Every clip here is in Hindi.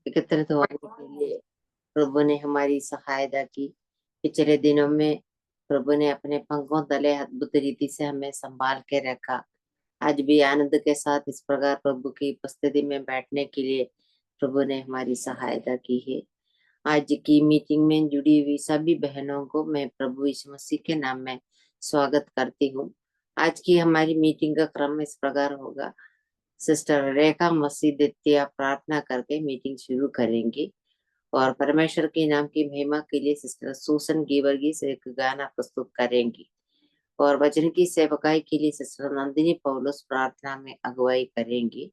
एकत्रित होने के लिए प्रभु ने हमारी सहायता की। पिछले दिनों में प्रभु ने अपने पंखों तले अद्भुत रीति से हमें संभाल के रखा। आज भी आनंद के साथ इस प्रकार प्रभु की उपस्थिति में बैठने के लिए प्रभु ने हमारी सहायता की है। आज की मीटिंग में जुड़ी हुई सभी बहनों को मैं प्रभु यीशु मसीह के नाम में स्वागत करती हूँ। आज की हमारी मीटिंग का क्रम इस प्रकार होगा। सिस्टर रेखा मसीह द्वितीय प्रार्थना करके मीटिंग शुरू करेंगी और परमेश्वर के नाम की महिमा के लिए सिस्टर सूसन गिवर्गीस एक गाना प्रस्तुत करेंगी और वचन की सेवकाई के लिए सिस्टर नंदिनी पौलुस प्रार्थना में अगुवाई करेंगी।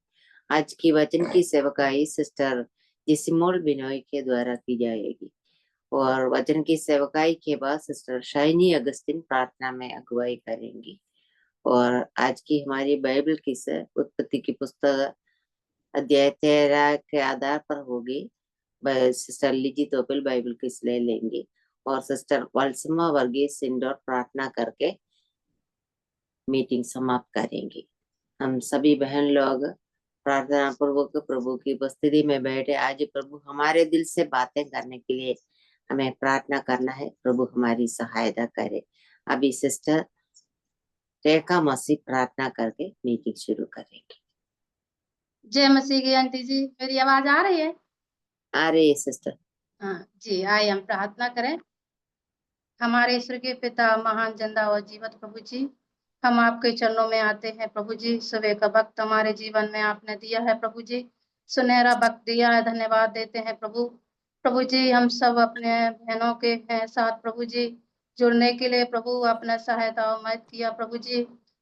आज की वचन की सेवकाई सिस्टर जिसिमोल बिनोई के द्वारा की जाएगी और वचन की सेवकाई के बाद सिस्टर शाइनी अगस्तिन प्रार्थना में अगुवाई करेंगी। और आज की हमारी बाइबल की उत्पत्ति की पुस्तक अध्याय 13 के आधार पर होगी। सिस्टर लिजी तोपिल बाइबल किस ले लेंगी और सिस्टर वल्समा वर्गीस इंडोर प्रार्थना करके मीटिंग समाप्त करेंगी। हम सभी बहन लोग प्रार्थना पूर्वक प्रभु की उपस्थिति में बैठे। आज प्रभु हमारे दिल से बातें करने के लिए हमें प्रार्थना करना है। प्रभु हमारी सहायता करे। अभी सिस्टर रेखा मसीह प्रार्थना करके मीटिंग शुरू करेंगे। जय मसीह की आंटी जी, मेरी आवाज आ रही है? आ रही है सिस्टर। हाँ जी, आइए हम प्रार्थना करें। हमारे ईश्वर के पिता, महान जिंदा और जीवित प्रभु जी, हम आपके चरणों में आते हैं प्रभु जी। सुबह का वक्त हमारे जीवन में आपने दिया है प्रभु जी, सुनहरा वक्त दिया है, धन्यवाद देते हैं प्रभु। प्रभु जी, हम सब अपने बहनों के हैं साथ प्रभु जी जुड़ने के लिए प्रभु अपना सहायता और मदद किया प्रभु जी।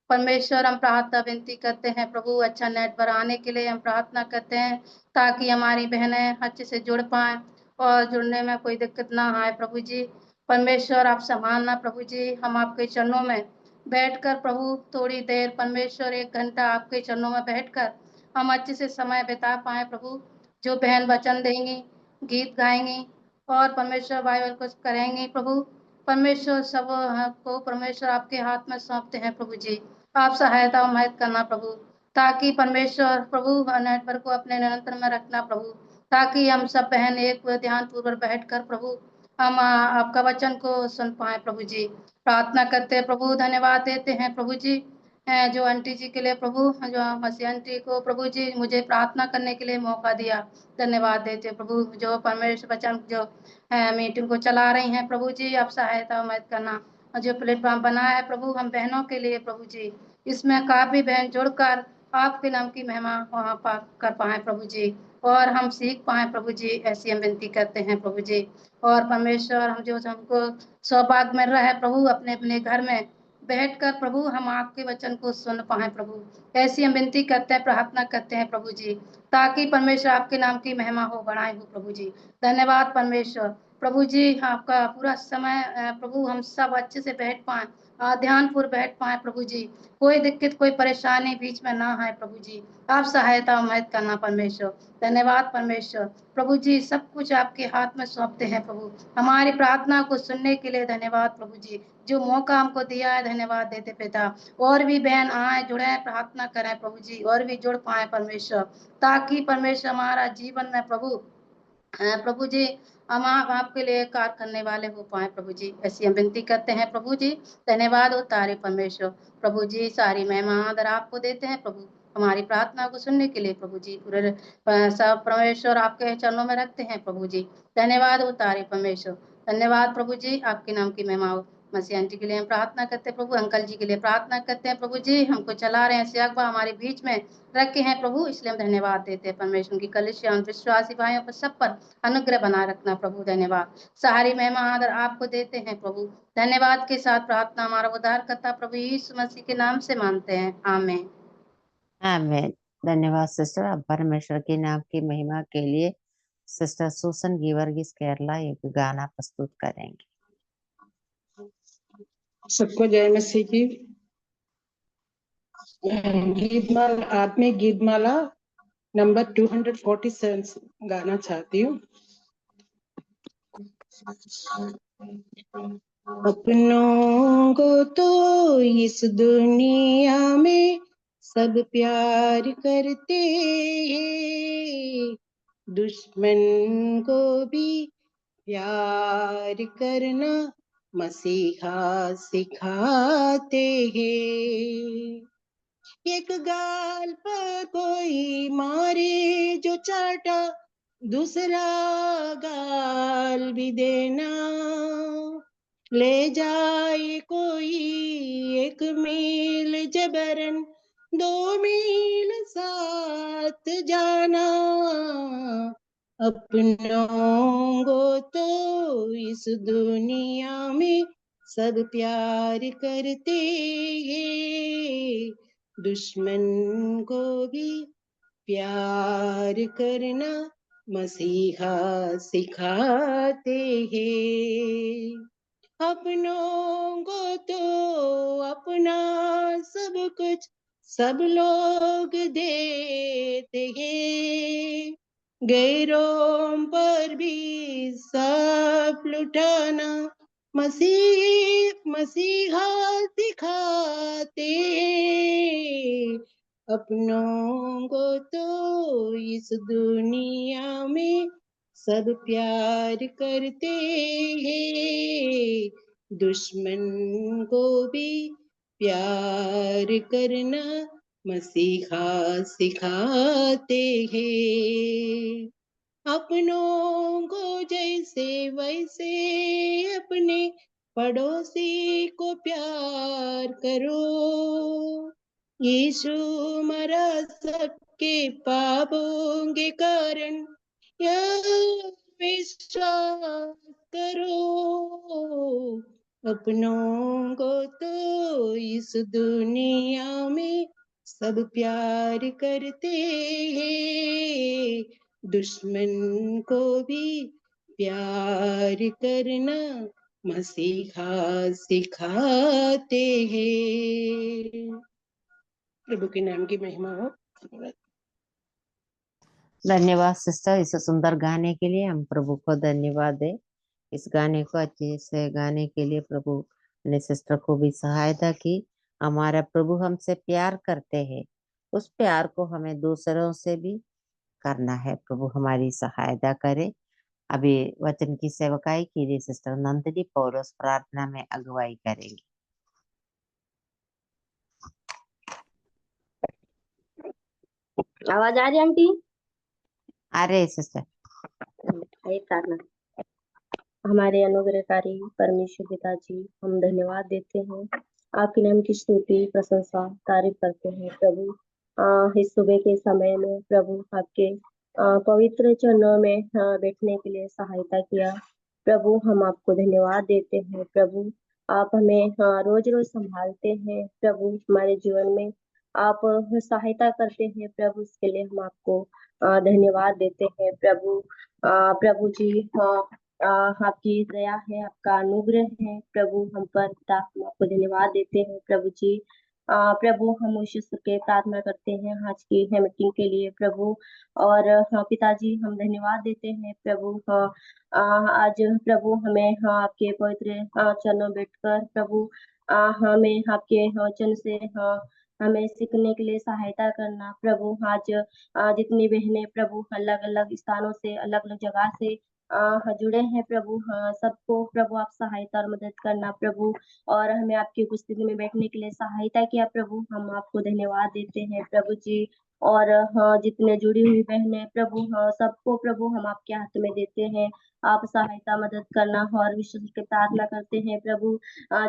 परमेश्वर, हम प्रार्थना विनती करते हैं प्रभु, अच्छा नेट पर आने के लिए हम प्रार्थना करते हैं ताकि हमारी बहनें अच्छे से जुड़ पाएं और जुड़ने में कोई दिक्कत ना आए प्रभु जी। परमेश्वर, आप संभालना प्रभु जी। हम आपके चरणों में बैठकर प्रभु थोड़ी देर, परमेश्वर 1 घंटा आपके चरणों में बैठकर हम अच्छे से समय बिता पाए प्रभु। जो बहन वचन देंगी, गीत गाएंगी और परमेश्वर बाइबल कुछ करेंगी प्रभु। परमेश्वर सब को परमेश्वर आपके हाथ में सौंपते हैं प्रभु जी। आप सहायता और मदद करना प्रभु, ताकि परमेश्वर प्रभु नेटवर्क को अपने नियंत्रण में रखना प्रभु, ताकि हम सब बहन एक ध्यान पूर्वक बैठकर प्रभु हम आपका वचन को सुन पाए प्रभु जी। प्रार्थना करते हैं प्रभु, धन्यवाद देते हैं प्रभु जी जो आंटी जी के लिए प्रभु, जो मसीह आंटी को प्रभु जी मुझे प्रार्थना करने के लिए मौका दिया, धन्यवाद देते हैं प्रभु। जो परमेश्वर वचन जो मीटिंग को चला रही हैं प्रभु जी, आप सहायता मदद करना। जो प्लेटफॉर्म बनाया है प्रभु हम बहनों के लिए प्रभु जी, इसमें काफी बहन जुड़कर आपके नाम की महिमा वहाँ कर पाए प्रभु जी और हम सीख पाए प्रभु जी, ऐसी हम विनती करते हैं प्रभु जी। और परमेश्वर, हम जो हमको सौभाग्य मिल रहा है प्रभु अपने अपने घर में बैठकर प्रभु हम आपके वचन को सुन पाए प्रभु, ऐसी हम विनती करते हैं, प्रार्थना करते हैं प्रभु जी, ताकि परमेश्वर आपके नाम की महिमा हो, बढ़ाए हो प्रभु जी। धन्यवाद परमेश्वर। प्रभु जी, आपका पूरा समय प्रभु हम सब अच्छे से बैठ पाए, ध्यानपूर्वक बैठ पाए प्रभु जी। कोई दिक्कत, कोई परेशानी बीच में ना आए प्रभु जी। आप सहायता और मदद करना परमेश्वर। धन्यवाद परमेश्वर। प्रभु जी, सब कुछ आपके हाथ में सौंपते हैं प्रभु। हमारी प्रार्थना को सुनने के लिए धन्यवाद प्रभु जी। जो मौका हमको दिया है धन्यवाद देते पिता। और भी बहन आए, जुड़े, प्रार्थना करें प्रभु जी, और भी जुड़ पाए परमेश्वर, ताकि परमेश्वर हमारा जीवन में प्रभु प्रभु जी हम आपके लिए कार्य करने वाले हो पाए प्रभु जी, ऐसी हम विनती करते हैं प्रभु जी। धन्यवाद हो तारे परमेश्वर। प्रभु जी, सारी महिमा आदर आपको देते हैं प्रभु, हमारी प्रार्थना को सुनने के लिए प्रभु जी। पूरे सब परमेश्वर आपके चरणों में रखते हैं प्रभु जी। धन्यवाद हो तारे परमेश्वर। धन्यवाद प्रभु जी, आपके नाम की महिमा हो। मसीह आंटी के लिए हम प्रार्थना करते हैं प्रभु, अंकल जी के लिए प्रार्थना करते हैं प्रभु जी, हमको चला रहे हैं सियाकबा हमारे बीच में रखे हैं प्रभु, इसलिए हम धन्यवाद देते हैं परमेश्वर की कलिसिया विश्वासी भाइयों पर सब पर अनुग्रह बना रखना प्रभु। धन्यवाद, सारी महिमा आदर आपको देते हैं प्रभु। धन्यवाद के साथ प्रार्थना हमारा उद्धार करता प्रभु यीशु मसीह के नाम से मानते हैं, आमीन। आमीन। धन्यवाद सिस्टर। अब परमेश्वर के नाम की महिमा के लिए सिस्टर सूसन गिवर्गीस केरला एक गाना प्रस्तुत करेंगे। सबको जय मसीह की। गीतमाला, आत्मिक गीतमाला नंबर 247 गाना चाहती हूँ। अपनों को तो इस दुनिया में सब प्यार करते हैं, दुश्मन को भी प्यार करना मसीहा सिखाते हैं। एक गाल पर कोई मारे जो चाटा, दूसरा गाल भी देना। ले जाए कोई 1 मील जबरन, 2 मील साथ जाना। अपनों को तो इस दुनिया में सब प्यार करते हैं, दुश्मन को भी प्यार करना मसीहा सिखाते हैं। अपनों को तो अपना सब कुछ सब लोग देते हैं, गैरों पर भी सब लुटाना मसीहा सिखाते हैं। अपनों को तो इस दुनिया में सब प्यार करते हैं, दुश्मन को भी प्यार करना मसीहा सिखाते हैं। अपनों को जैसे वैसे अपने पड़ोसी को प्यार करो। यीशु मरा सबके पापों के कारण, यह विश्वास करो। अपनों को तो इस दुनिया में सब प्यार करते हैं, दुश्मन को भी प्यार करना मसीहा सिखाते हैं। प्रभु के नाम की महिमा हो। धन्यवाद। धन्यवाद सिस्टर, इस सुंदर गाने के लिए हम प्रभु को धन्यवाद दें। इस गाने को अच्छे से गाने के लिए प्रभु ने सिस्टर को भी सहायता की। हमारा प्रभु हमसे प्यार करते हैं, उस प्यार को हमें दूसरों से भी करना है। प्रभु हमारी सहायता करे। अभी वचन की सेवकाई के लिए सिस्टर नंदिनी पौलुस प्रार्थना में अगुवाई करेंगी। आवाज आ रही आंटी? आ रहे सिस्टर। एक प्रार्थना। हमारे अनुग्रहकारी परमेश्वर पिताजी, हम धन्यवाद देते हैं, आपके नाम की स्तुति प्रशंसा तारीफ करते हैं प्रभु। इस सुबह के समय में प्रभु आपके पवित्र चरणों में बैठने के लिए सहायता किया प्रभु। हम आपको धन्यवाद देते हैं प्रभु। आप हमें रोज रोज संभालते हैं प्रभु, हमारे जीवन में आप सहायता करते हैं प्रभु, इसके लिए हम आपको धन्यवाद देते हैं प्रभु। प्रभु जी आपकी दया है, आपका अनुग्रह है प्रभु हम पर, हम आपको धन्यवाद देते हैं प्रभु जी। प्रभु हम उसी के प्रार्थना करते हैं आज की है मीटिंग के लिए प्रभु। और पिताजी हम धन्यवाद देते हैं प्रभु। आज प्रभु हमें आपके पवित्र चरणों बैठकर प्रभु हमें आपके वचन से हमें सीखने के लिए सहायता करना प्रभु। आज जितनी बहनें प्रभु अलग अलग स्थानों से अलग अलग जगह से जुड़े हैं प्रभु, सबको प्रभु आप सहायता और मदद करना प्रभु, और हमें आपकी उपस्थिति में बैठने के लिए सहायता किया प्रभु। हम आपको धन्यवाद देते हैं प्रभु जी। और जितने जुड़ी हुई बहनें प्रभु सबको प्रभु हम आपके हाथ में देते हैं, आप सहायता मदद करना और विश्वास के प्रार्थना करते हैं प्रभु।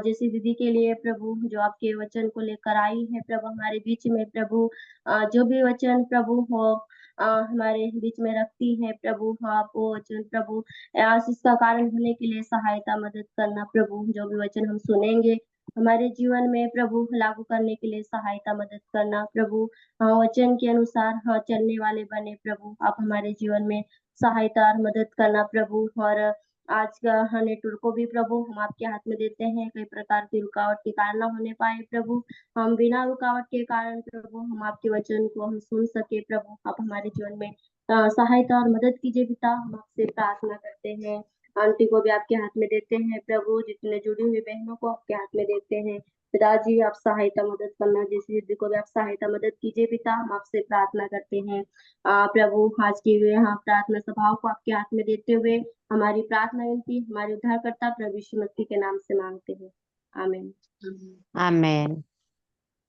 जैसी दीदी के लिए प्रभु जो आपके वचन को लेकर आई है प्रभु हमारे बीच में प्रभु, जो भी वचन प्रभु हो हमारे बीच में रखती है प्रभु, आप वो वचन प्रभु आशीष का कारण होने के लिए सहायता मदद करना प्रभु। जो भी वचन हम सुनेंगे हमारे जीवन में प्रभु लागू करने के लिए सहायता मदद करना प्रभु। वचन के अनुसार चलने वाले बने प्रभु, आप हमारे जीवन में सहायता और मदद करना प्रभु। और आज का नेटवर्क को भी प्रभु हम आपके हाथ में देते हैं, कई प्रकार की रुकावट के कारण न होने पाए प्रभु, हम बिना रुकावट के कारण प्रभु हम आपके वचन को हम सुन सके प्रभु। आप हमारे जीवन में सहायता और मदद कीजिए पिता, हम आपसे प्रार्थना करते हैं। आंटी को भी आपके हाथ में देते हैं प्रभु, जितने जुड़ी हुई बहनों को आपके हाथ में देते हैं पिताजी आप सहायता मदद करना, जैसे दीदी को भी आप सहायता मदद कीजिए पिता, हम आपसे प्रार्थना करते हैं। प्रभु आज की हुए हाँ प्रार्थना सभाओं को आपके हाथ में देते हुए हमारी प्रार्थना विनती हमारे उद्धारकर्ता प्रभु यीशु मसीह के नाम से मांगते हैं, आमीन। आमेन।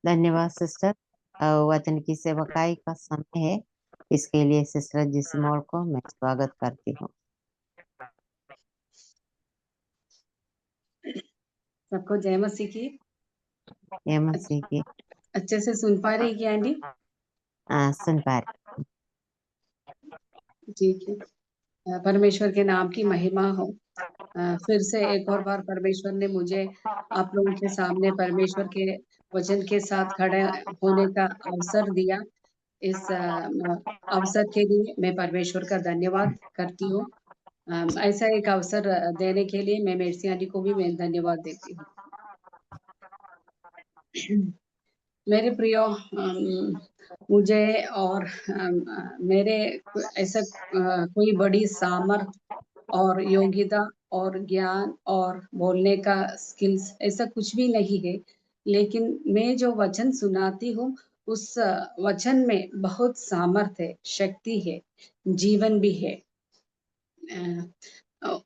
धन्यवाद सिस्टर। वचन की सेवकाई का समय है, इसके लिए सिस्टर जिस्मोर को मैं स्वागत करती हूँ। सबको जय मसीह की। ये मसीह की अच्छे से सुन पा रही क्या आंटी? सुन पा रही। ठीक है। परमेश्वर के नाम की महिमा हो। फिर से एक और बार परमेश्वर ने मुझे आप लोगों के सामने परमेश्वर के वचन के साथ खड़े होने का अवसर दिया। इस अवसर के लिए मैं परमेश्वर का धन्यवाद करती हूँ। ऐसा एक अवसर देने के लिए मैं मेर्सी आंटी को भी मैं धन्यवाद देती हूँ। मेरे प्रियो, मुझे और मेरे ऐसा कोई बड़ी सामर्थ और योग्यता और ज्ञान और बोलने का स्किल्स ऐसा कुछ भी नहीं है, लेकिन मैं जो वचन सुनाती हूँ उस वचन में बहुत सामर्थ है, शक्ति है, जीवन भी है।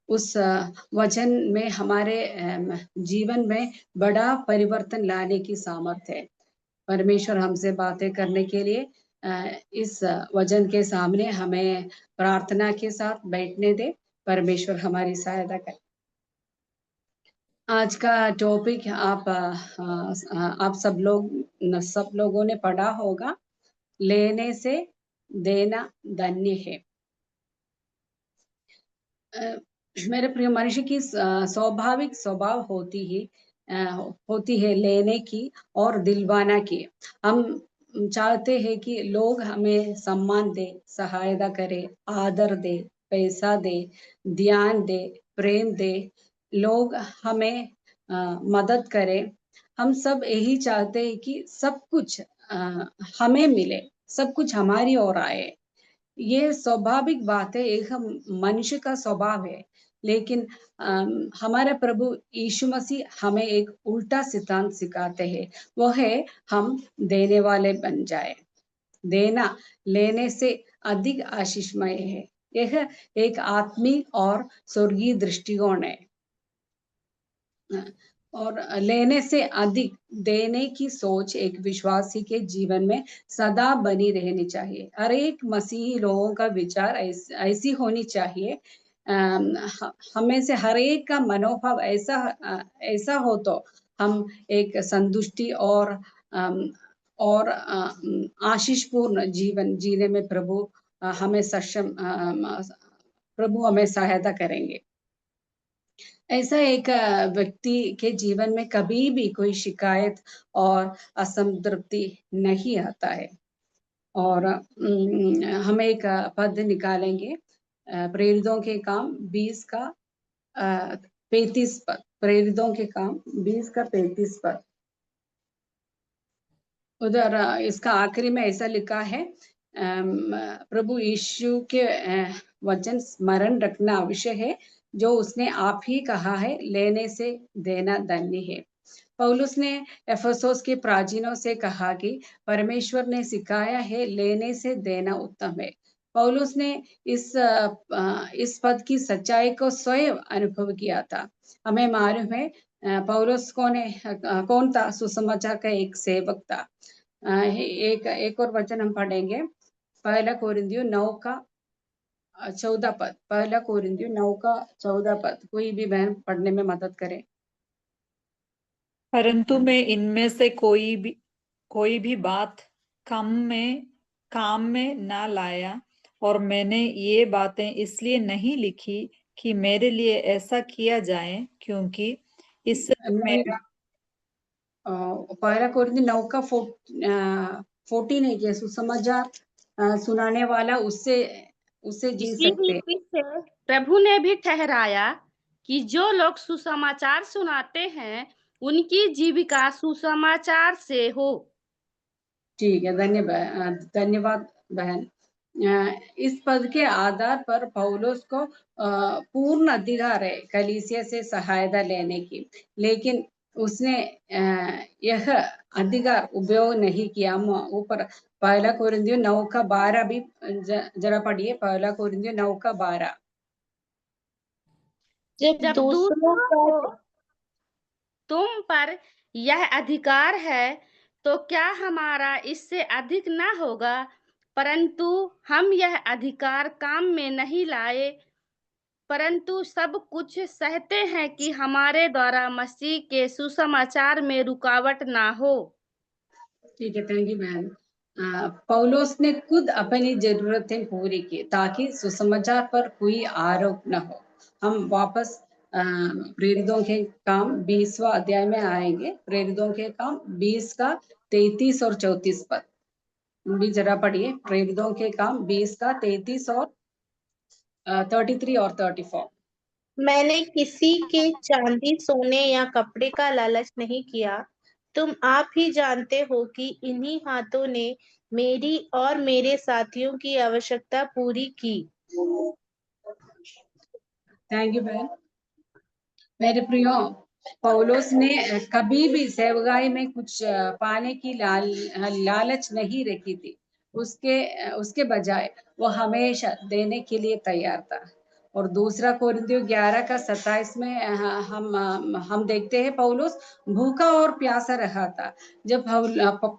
उस वचन में हमारे जीवन में बड़ा परिवर्तन लाने की सामर्थ है। परमेश्वर हमसे बातें करने के लिए इस वचन के सामने हमें प्रार्थना के साथ बैठने दे। परमेश्वर हमारी सहायता करे। आज का टॉपिक आप सब लोगों ने पढ़ा होगा, लेने से देना धन्य है। मेरे प्रिय, मनुष्य की स्वाभाविक स्वभाव होती है लेने की और दिलवाना की। हम चाहते हैं कि लोग हमें सम्मान दे, सहायता करे, आदर दे, पैसा दे, ध्यान दे, प्रेम दे, लोग हमें मदद करे। हम सब यही चाहते हैं कि सब कुछ हमें मिले, सब कुछ हमारी ओर आए। ये स्वाभाविक बात है, एक मनुष्य का स्वभाव है। लेकिन हमारे प्रभु यीशु मसीह हमें एक उल्टा सिद्धांत सिखाते हैं, वो है हम देने वाले बन जाए। देना लेने से अधिक आशीषमय है। यह एक आत्मिक और स्वर्गीय दृष्टिकोण है। और लेने से अधिक देने की सोच एक विश्वासी के जीवन में सदा बनी रहनी चाहिए। हर एक मसीही लोगों का विचार ऐसी होनी चाहिए। हमें से हर एक का मनोभाव ऐसा हो तो हम एक संतुष्टि और आशीषपूर्ण जीवन जीने में प्रभु हमें सहायता करेंगे। ऐसा एक व्यक्ति के जीवन में कभी भी कोई शिकायत और असंतृप्ति नहीं आता है। और हम एक पद निकालेंगे, प्रेरितों के काम 20 का 35 पद। प्रेरितों के काम 20 का 35 पद। उधर इसका आखिरी में ऐसा लिखा है, प्रभु यीशु के वचन स्मरण रखना आवश्यक है, जो उसने आप ही कहा है, लेने से देना धन्य है। पौलुस ने एफेसोस के प्राचीनों से कहा कि परमेश्वर ने सिखाया है, लेने से देना उत्तम है। पौलुस ने इस पद की सच्चाई को स्वयं अनुभव किया था। हमें मालूम है पौलुस कौन था? सुसमाचार का एक सेवक था। एक और वचन हम पढ़ेंगे, 1 कोरिन्थियों 9 का 14 पद। 1 कोरिन्थियों 9 का 14 पद। कोई भी बहन पढ़ने में मदद करे। परंतु मैं इनमें से कोई भी बात काम में न लाया, और मैंने ये बातें इसलिए नहीं लिखी कि मेरे लिए ऐसा किया जाए, क्योंकि इससे मेरा 1 कोरिन्थियों 9 का 14 है कि सुसमाचार सुनाने वाला उससे जी इसी सकते। रीति से प्रभु ने भी ठहराया कि जो लोग सुसमाचार सुनाते हैं उनकी जीविका सुसमाचार से हो। ठीक है, धन्यवाद बहन। इस पद के आधार पर पौलुस को पूर्ण अधिकार है कलीसिया से सहायता लेने की, लेकिन उसने यह अधिकार उपयोग नहीं किया। हम ऊपर पहला कोरिन्थियों 9:12 भी जरा पढ़िए। पहला कोरिन्थियों 9:12। जब जब दूसरों दूसरों का को तुम पर यह अधिकार है तो क्या हमारा इससे अधिक ना होगा? परंतु हम यह अधिकार काम में नहीं लाए, परंतु सब कुछ सहते हैं कि हमारे द्वारा मसीह के सुसमाचार में रुकावट ना हो। ठीक है, थैंक यू बहन। पौलुस ने खुद अपनी जरूरतें पूरी की ताकि सुसमाचार पर कोई आरोप न हो। हम वापस प्रेरितों के काम 20वां अध्याय में आएंगे। प्रेरितों के काम 20 का 33 और 34 पद भी जरा पढ़िए। प्रेरितों के काम 20 का 33 और 33 और 34। मैंने किसी के चांदी सोने या कपड़े का लालच नहीं किया। तुम आप ही जानते हो कि इन्हीं हाथों ने मेरी और मेरे साथियों की आवश्यकता पूरी की। थैंक यू बहन। मेरे प्रियो, पौलुस ने कभी भी सेवकाई में कुछ पाने की लालच नहीं रखी थी। उसके बजाय वो हमेशा देने के लिए तैयार था। और दूसरा कोरिन्थियों 11:27 में हम देखते हैं पौलुस भूखा और प्यासा रहा था। जब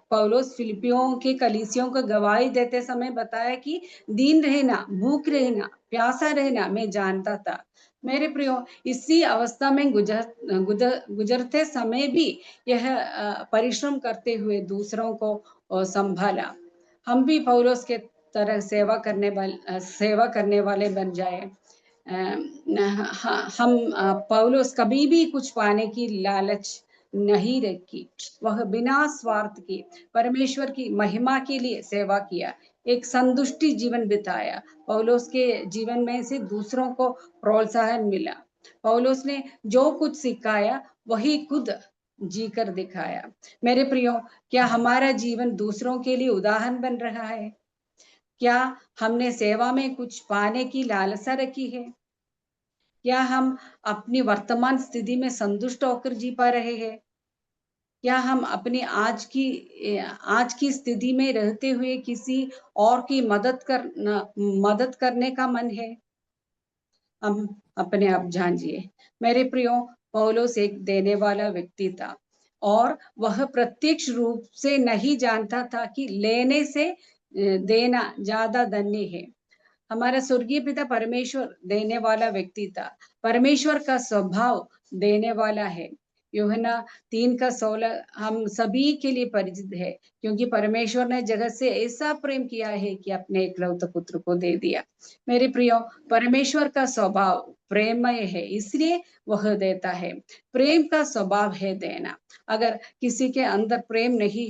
पौलुस फिलिपियों के कलीसियों को गवाही देते समय बताया कि दीन रहना, भूख रहना, प्यासा रहना मैं जानता था। मेरे प्रियो, इसी अवस्था में गुजरते समय भी यह परिश्रम करते हुए दूसरों को संभाला। हम भी पौलुस के तरह सेवा करने वाले बन जाए। हम पौलुस कभी भी कुछ पाने की लालच नहीं रखी। वह बिना स्वार्थ के परमेश्वर की महिमा के लिए सेवा किया, एक संतुष्टि जीवन बिताया। पौलुस के जीवन में से दूसरों को प्रोत्साहन मिला। पौलुस ने जो कुछ सिखाया वही खुद जी कर दिखाया। मेरे प्रियो, क्या हमारा जीवन दूसरों के लिए उदाहरण बन रहा है? क्या हमने सेवा में कुछ पाने की लालसा रखी है? क्या हम अपनी वर्तमान स्थिति में संतुष्ट होकर जी पा रहे हैं? क्या हम अपनी आज की स्थिति में रहते हुए किसी और की मदद करने का मन है? हम अपने आप जांचिए। मेरे प्रियो, पौलुस एक देने वाला व्यक्ति था और वह प्रत्यक्ष रूप से नहीं जानता था कि लेने से देना ज्यादा धन्य है। हमारा स्वर्गीय पिता परमेश्वर देने वाला व्यक्ति था। परमेश्वर का स्वभाव देने वाला है। यूहन्ना 3:16 हम सभी के लिए परिचित है, क्योंकि परमेश्वर ने जगत से ऐसा प्रेम किया है कि अपने एकलौते पुत्र को दे दिया। मेरे प्रियो, परमेश्वर का स्वभाव प्रेममय है, इसलिए वह देता है। प्रेम का स्वभाव है देना। अगर किसी के अंदर प्रेम नहीं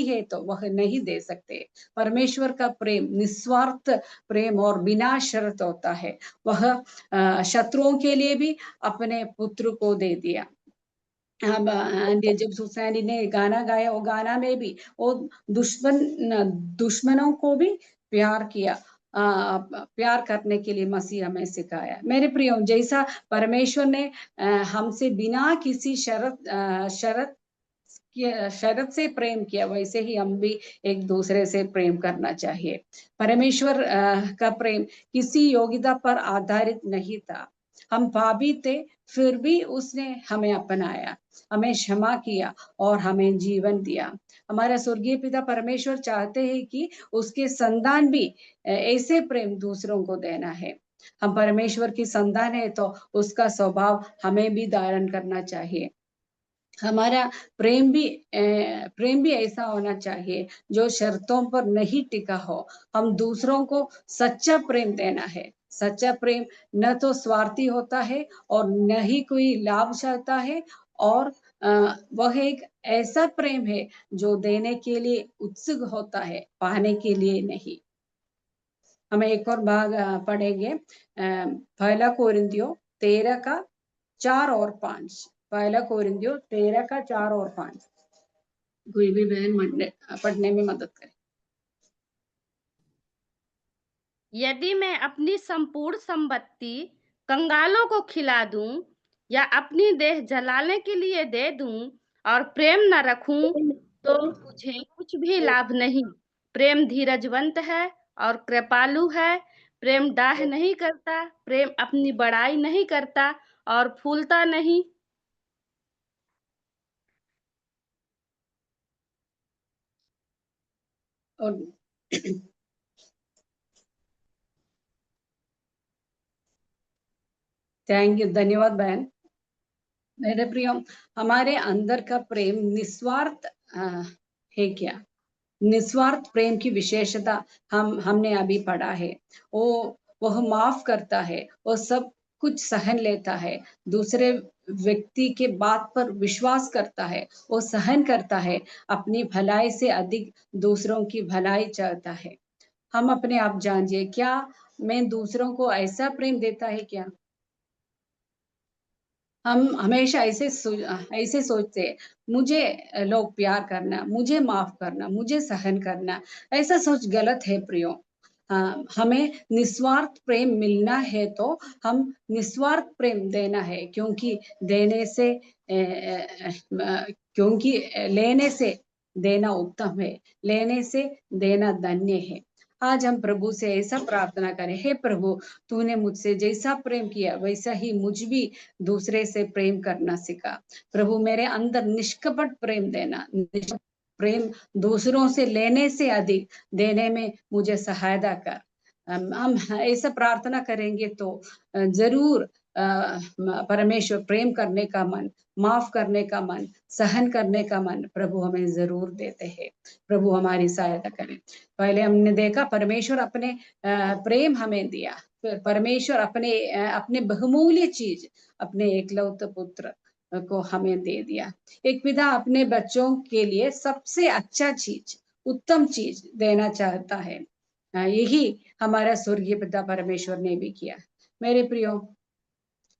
है तो वह नहीं दे सकते। परमेश्वर का प्रेम निस्वार्थ प्रेम और बिना शर्त होता है। वह शत्रुओं के लिए भी अपने पुत्र को दे दिया। जब सुसैनी ने गाना गाया, वो गाना में भी वो दुश्मनों को भी प्यार किया, प्यार करने के लिए मसीह हमें सिखाया। मेरे प्रियो, जैसा परमेश्वर ने हमसे बिना किसी शरत से प्रेम किया, वैसे ही हम भी एक दूसरे से प्रेम करना चाहिए। परमेश्वर का प्रेम किसी योग्यता पर आधारित नहीं था। हम पापी थे, फिर भी उसने हमें अपनाया, हमें क्षमा किया और हमें जीवन दिया। हमारा स्वर्गीय पिता परमेश्वर चाहते हैं कि उसके संतान भी ऐसे प्रेम दूसरों को देना है। हम परमेश्वर की संतान है तो उसका स्वभाव हमें भी धारण करना चाहिए। हमारा प्रेम भी ऐसा होना चाहिए जो शर्तों पर नहीं टिका हो। हम दूसरों को सच्चा प्रेम देना है। सच्चा प्रेम न तो स्वार्थी होता है और न ही कोई लाभ चाहता है, और वह एक ऐसा प्रेम है जो देने के लिए उत्सुक होता है, पाने के लिए नहीं। हमें एक और भाग पढ़ेंगे, पहला कोरिन्थियों 13:4 और 5। पहला कोरिन्थियों 13:4 और 5। कोई भी बहन पढ़ने में मदद करे। यदि मैं अपनी संपूर्ण संपत्ति कंगालों को खिला दूं या अपनी देह जलाने के लिए दे दूं और प्रेम न रखूं तो मुझे कुछ भी लाभ नहीं। प्रेम धीरजवंत है और कृपालु है। प्रेम डाह नहीं करता, प्रेम अपनी बड़ाई नहीं करता और फूलता नहीं। और थैंक यू, धन्यवाद बहन। मेरे प्रियो, हमारे अंदर का प्रेम निस्वार्थ है क्या? निस्वार्थ प्रेम की विशेषता हमने अभी पढ़ा है। वह माफ करता है, वो सब कुछ सहन लेता है, दूसरे व्यक्ति के बात पर विश्वास करता है, वो सहन करता है, अपनी भलाई से अधिक दूसरों की भलाई चाहता है। हम अपने आप जानिए, क्या मैं दूसरों को ऐसा प्रेम देता है क्या? हम हमेशा ऐसे सोचते हैं, मुझे लोग प्यार करना, मुझे माफ करना, मुझे सहन करना। ऐसा सोच गलत है प्रियो। हमें निस्वार्थ प्रेम मिलना है तो हम निस्वार्थ प्रेम देना है, क्योंकि देने से क्योंकि लेने से देना उत्तम है, लेने से देना धन्य है। आज हम प्रभु से ऐसा प्रार्थना करें, हे प्रभु, तूने मुझसे जैसा प्रेम किया वैसा ही मुझ भी दूसरे से प्रेम करना सिखा। प्रभु, मेरे अंदर निष्कपट प्रेम देना, प्रेम दूसरों से लेने से अधिक देने में मुझे सहायता कर। हम ऐसा प्रार्थना करेंगे तो जरूर परमेश्वर प्रेम करने का मन, माफ करने का मन, सहन करने का मन प्रभु हमें जरूर देते हैं। प्रभु हमारी सहायता करें। पहले हमने देखा परमेश्वर अपने प्रेम हमें दिया, परमेश्वर अपने बहुमूल्य चीज, अपने एकलौते पुत्र को हमें दे दिया। एक पिता अपने बच्चों के लिए सबसे अच्छा चीज, उत्तम चीज देना चाहता है। यही हमारा स्वर्गीय पिता परमेश्वर ने भी किया। मेरे प्रियो,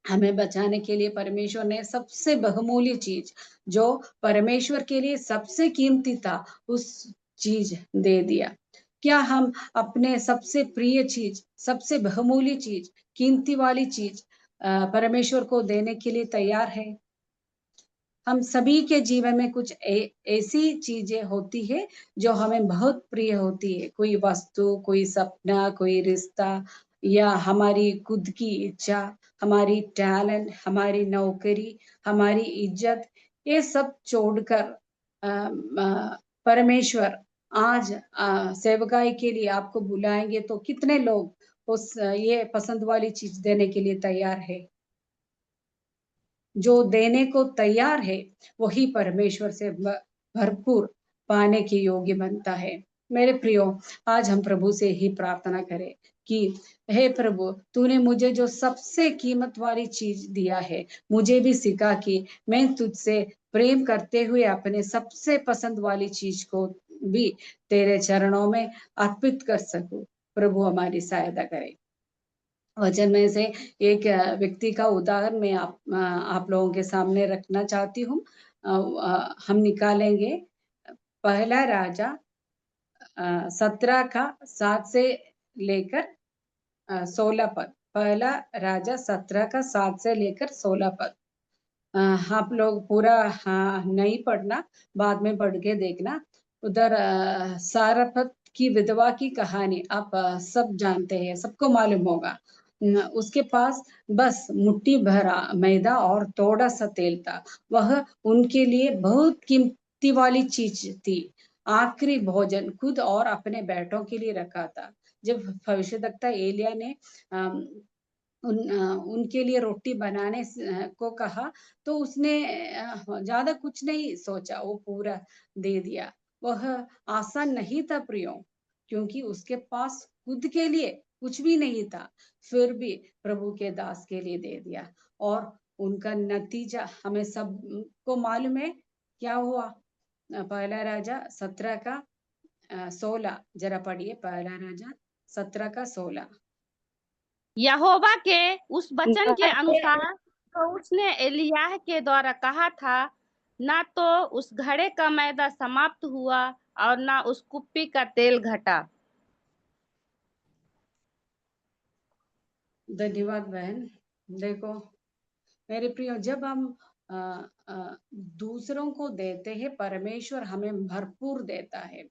हमें बचाने के लिए परमेश्वर ने सबसे बहुमूल्य चीज, जो परमेश्वर के लिए सबसे कीमती था, उस चीज दे दिया। क्या हम अपने सबसे प्रिय चीज, सबसे बहुमूल्य चीज, कीमती वाली चीज परमेश्वर को देने के लिए तैयार है? हम सभी के जीवन में कुछ ऐसी चीजें होती है जो हमें बहुत प्रिय होती है। कोई वस्तु, कोई सपना, कोई रिश्ता, या हमारी खुद की इच्छा, हमारी टैलेंट, हमारी नौकरी, हमारी इज्जत, ये सब छोड़कर परमेश्वर आज सेवकाई के लिए आपको बुलाएंगे तो कितने लोग उस ये पसंद वाली चीज देने के लिए तैयार है? जो देने को तैयार है वही परमेश्वर से भरपूर पाने के योग्य बनता है। मेरे प्रियो, आज हम प्रभु से ही प्रार्थना करें कि हे प्रभु, तूने मुझे जो सबसे कीमत वाली चीज दिया है, मुझे भी सिखा कि मैं तुझसे प्रेम करते हुए अपने सबसे पसंद वाली चीज को भी तेरे चरणों में अर्पित कर सकूं। प्रभु हमारी सहायता करे। वचन में से एक व्यक्ति का उदाहरण मैं आप लोगों के सामने रखना चाहती हूँ। हम निकालेंगे पहला राजा 17 का 7 से लेकर 16 पद। पहला राजा 17 का 7 से लेकर 16 पद। आप लोग पूरा नहीं पढ़ना, बाद में पढ़ के देखना। उधर सारपत की विधवा की कहानी आप सब जानते हैं, सबको मालूम होगा। उसके पास बस मुट्ठी भरा मैदा और थोड़ा सा तेल था। वह उनके लिए बहुत कीमती वाली चीज थी। आखिरी भोजन खुद और अपने बेटों के लिए रखा था। जब भविष्यद्वक्ता एलिया ने उनके लिए रोटी बनाने को कहा तो उसने ज्यादा कुछ नहीं सोचा, वो पूरा दे दिया। वह आसान नहीं था प्रियो, क्योंकि उसके पास खुद के लिए कुछ भी नहीं था, फिर भी प्रभु के दास के लिए दे दिया। और उनका नतीजा हमें सबको मालूम है क्या हुआ। पहला राजा 17 का 16 जरा पढ़िए। पहला राजा 17 का 16। यहोवा के उस वचन के अनुसार तो उसने एलियाह के द्वारा कहा था, ना तो उस घड़े का मैदा समाप्त हुआ और ना उस कुप्पी का तेल घटा। धन्यवाद बहन। देखो मेरे प्रियो, जब हम अ, दूसरों को देते हैं, परमेश्वर हमें भरपूर देता है।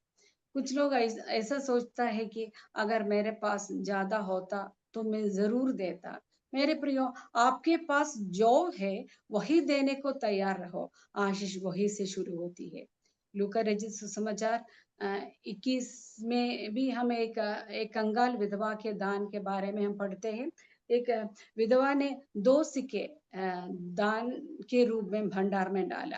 कुछ लोग ऐसा सोचता है कि अगर मेरे पास ज्यादा होता तो मैं जरूर देता। मेरे प्रियो, आपके पास जो है वही देने को तैयार रहो। आशीष वही से शुरू होती है। लूका रचित सुसमाचार 21 में भी हम एक कंगाल विधवा के दान के बारे में हम पढ़ते हैं। एक विधवा ने 2 सिक्के दान के रूप में भंडार में डाला।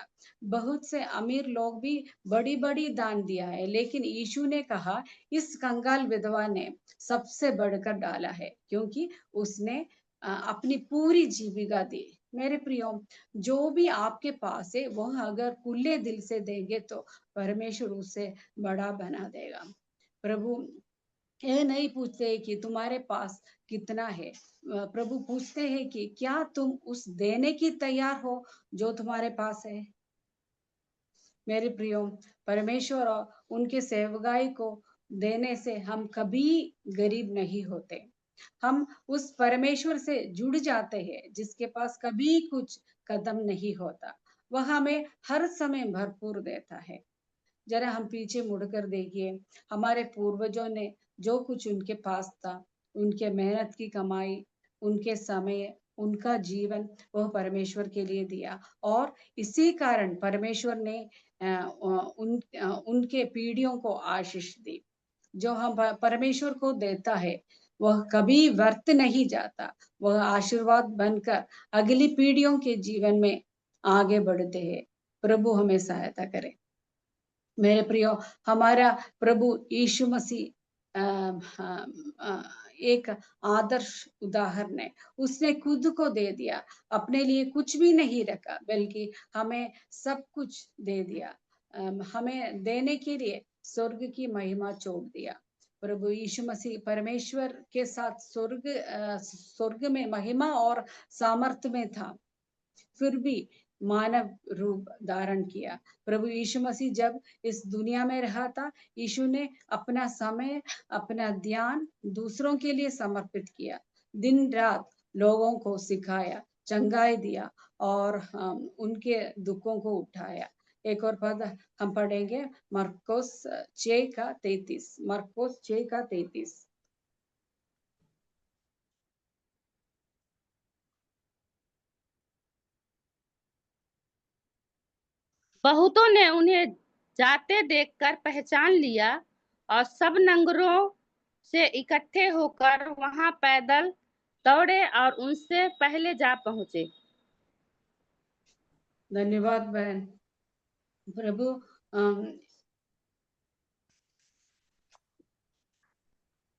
बहुत से अमीर लोग भी बड़ी बड़ी दान दिया है, लेकिन यीशु ने कहा इस कंगाल विधवा ने सबसे बढ़कर डाला है, क्योंकि उसने अपनी पूरी जीविका दी। मेरे प्रियो, जो भी आपके पास है वह अगर खुले दिल से देंगे तो परमेश्वर उसे बड़ा बना देगा। प्रभु ये नहीं पूछते कि तुम्हारे पास कितना है। प्रभु पूछते हैं कि क्या तुम उस देने की तैयार हो जो तुम्हारे पास है। मेरे प्रियो, परमेश्वर और उनके सेवकाई को देने से हम कभी गरीब नहीं होते। हम उस परमेश्वर से जुड़ जाते हैं जिसके पास कभी कुछ कदम नहीं होता। वह हमें हर समय भरपूर देता है। जरा हम पीछे मुड़कर देखिए, हमारे पूर्वजों ने जो कुछ उनके पास था, उनके मेहनत की कमाई, उनके समय, उनका जीवन, वह परमेश्वर के लिए दिया। और इसी कारण परमेश्वर ने उनके पीढ़ियों को आशीष दी। जो हम परमेश्वर को देता है वह कभी व्यर्थ नहीं जाता। वह आशीर्वाद बनकर अगली पीढ़ियों के जीवन में आगे बढ़ते हैं। प्रभु हमें सहायता करे। मेरे प्रियो, हमारा प्रभु यीशु मसीह एक आदर्श उदाहरण है। उसने खुद को दे दिया, अपने लिए कुछ भी नहीं रखा, बल्कि हमें सब कुछ दे दिया। हमें देने के लिए स्वर्ग की महिमा छोड़ दिया। प्रभु यीशु मसीह परमेश्वर के साथ स्वर्ग में महिमा और सामर्थ्य में था, फिर भी मानव रूप धारण किया। प्रभु यीशु मसीह जब इस दुनिया में रहा था, यीशु ने अपना समय, अपना ध्यान दूसरों के लिए समर्पित किया। दिन रात लोगों को सिखाया, चंगाई दिया और उनके दुखों को उठाया। एक और पद हम पढ़ेंगे, मरकुस 6:33। मरकुस 6:33। बहुतों ने उन्हें जाते देखकर पहचान लिया और सब नगरों से इकट्ठे होकर वहां पैदल दौड़े और उनसे पहले जा पहुंचे। धन्यवाद बहन। प्रभु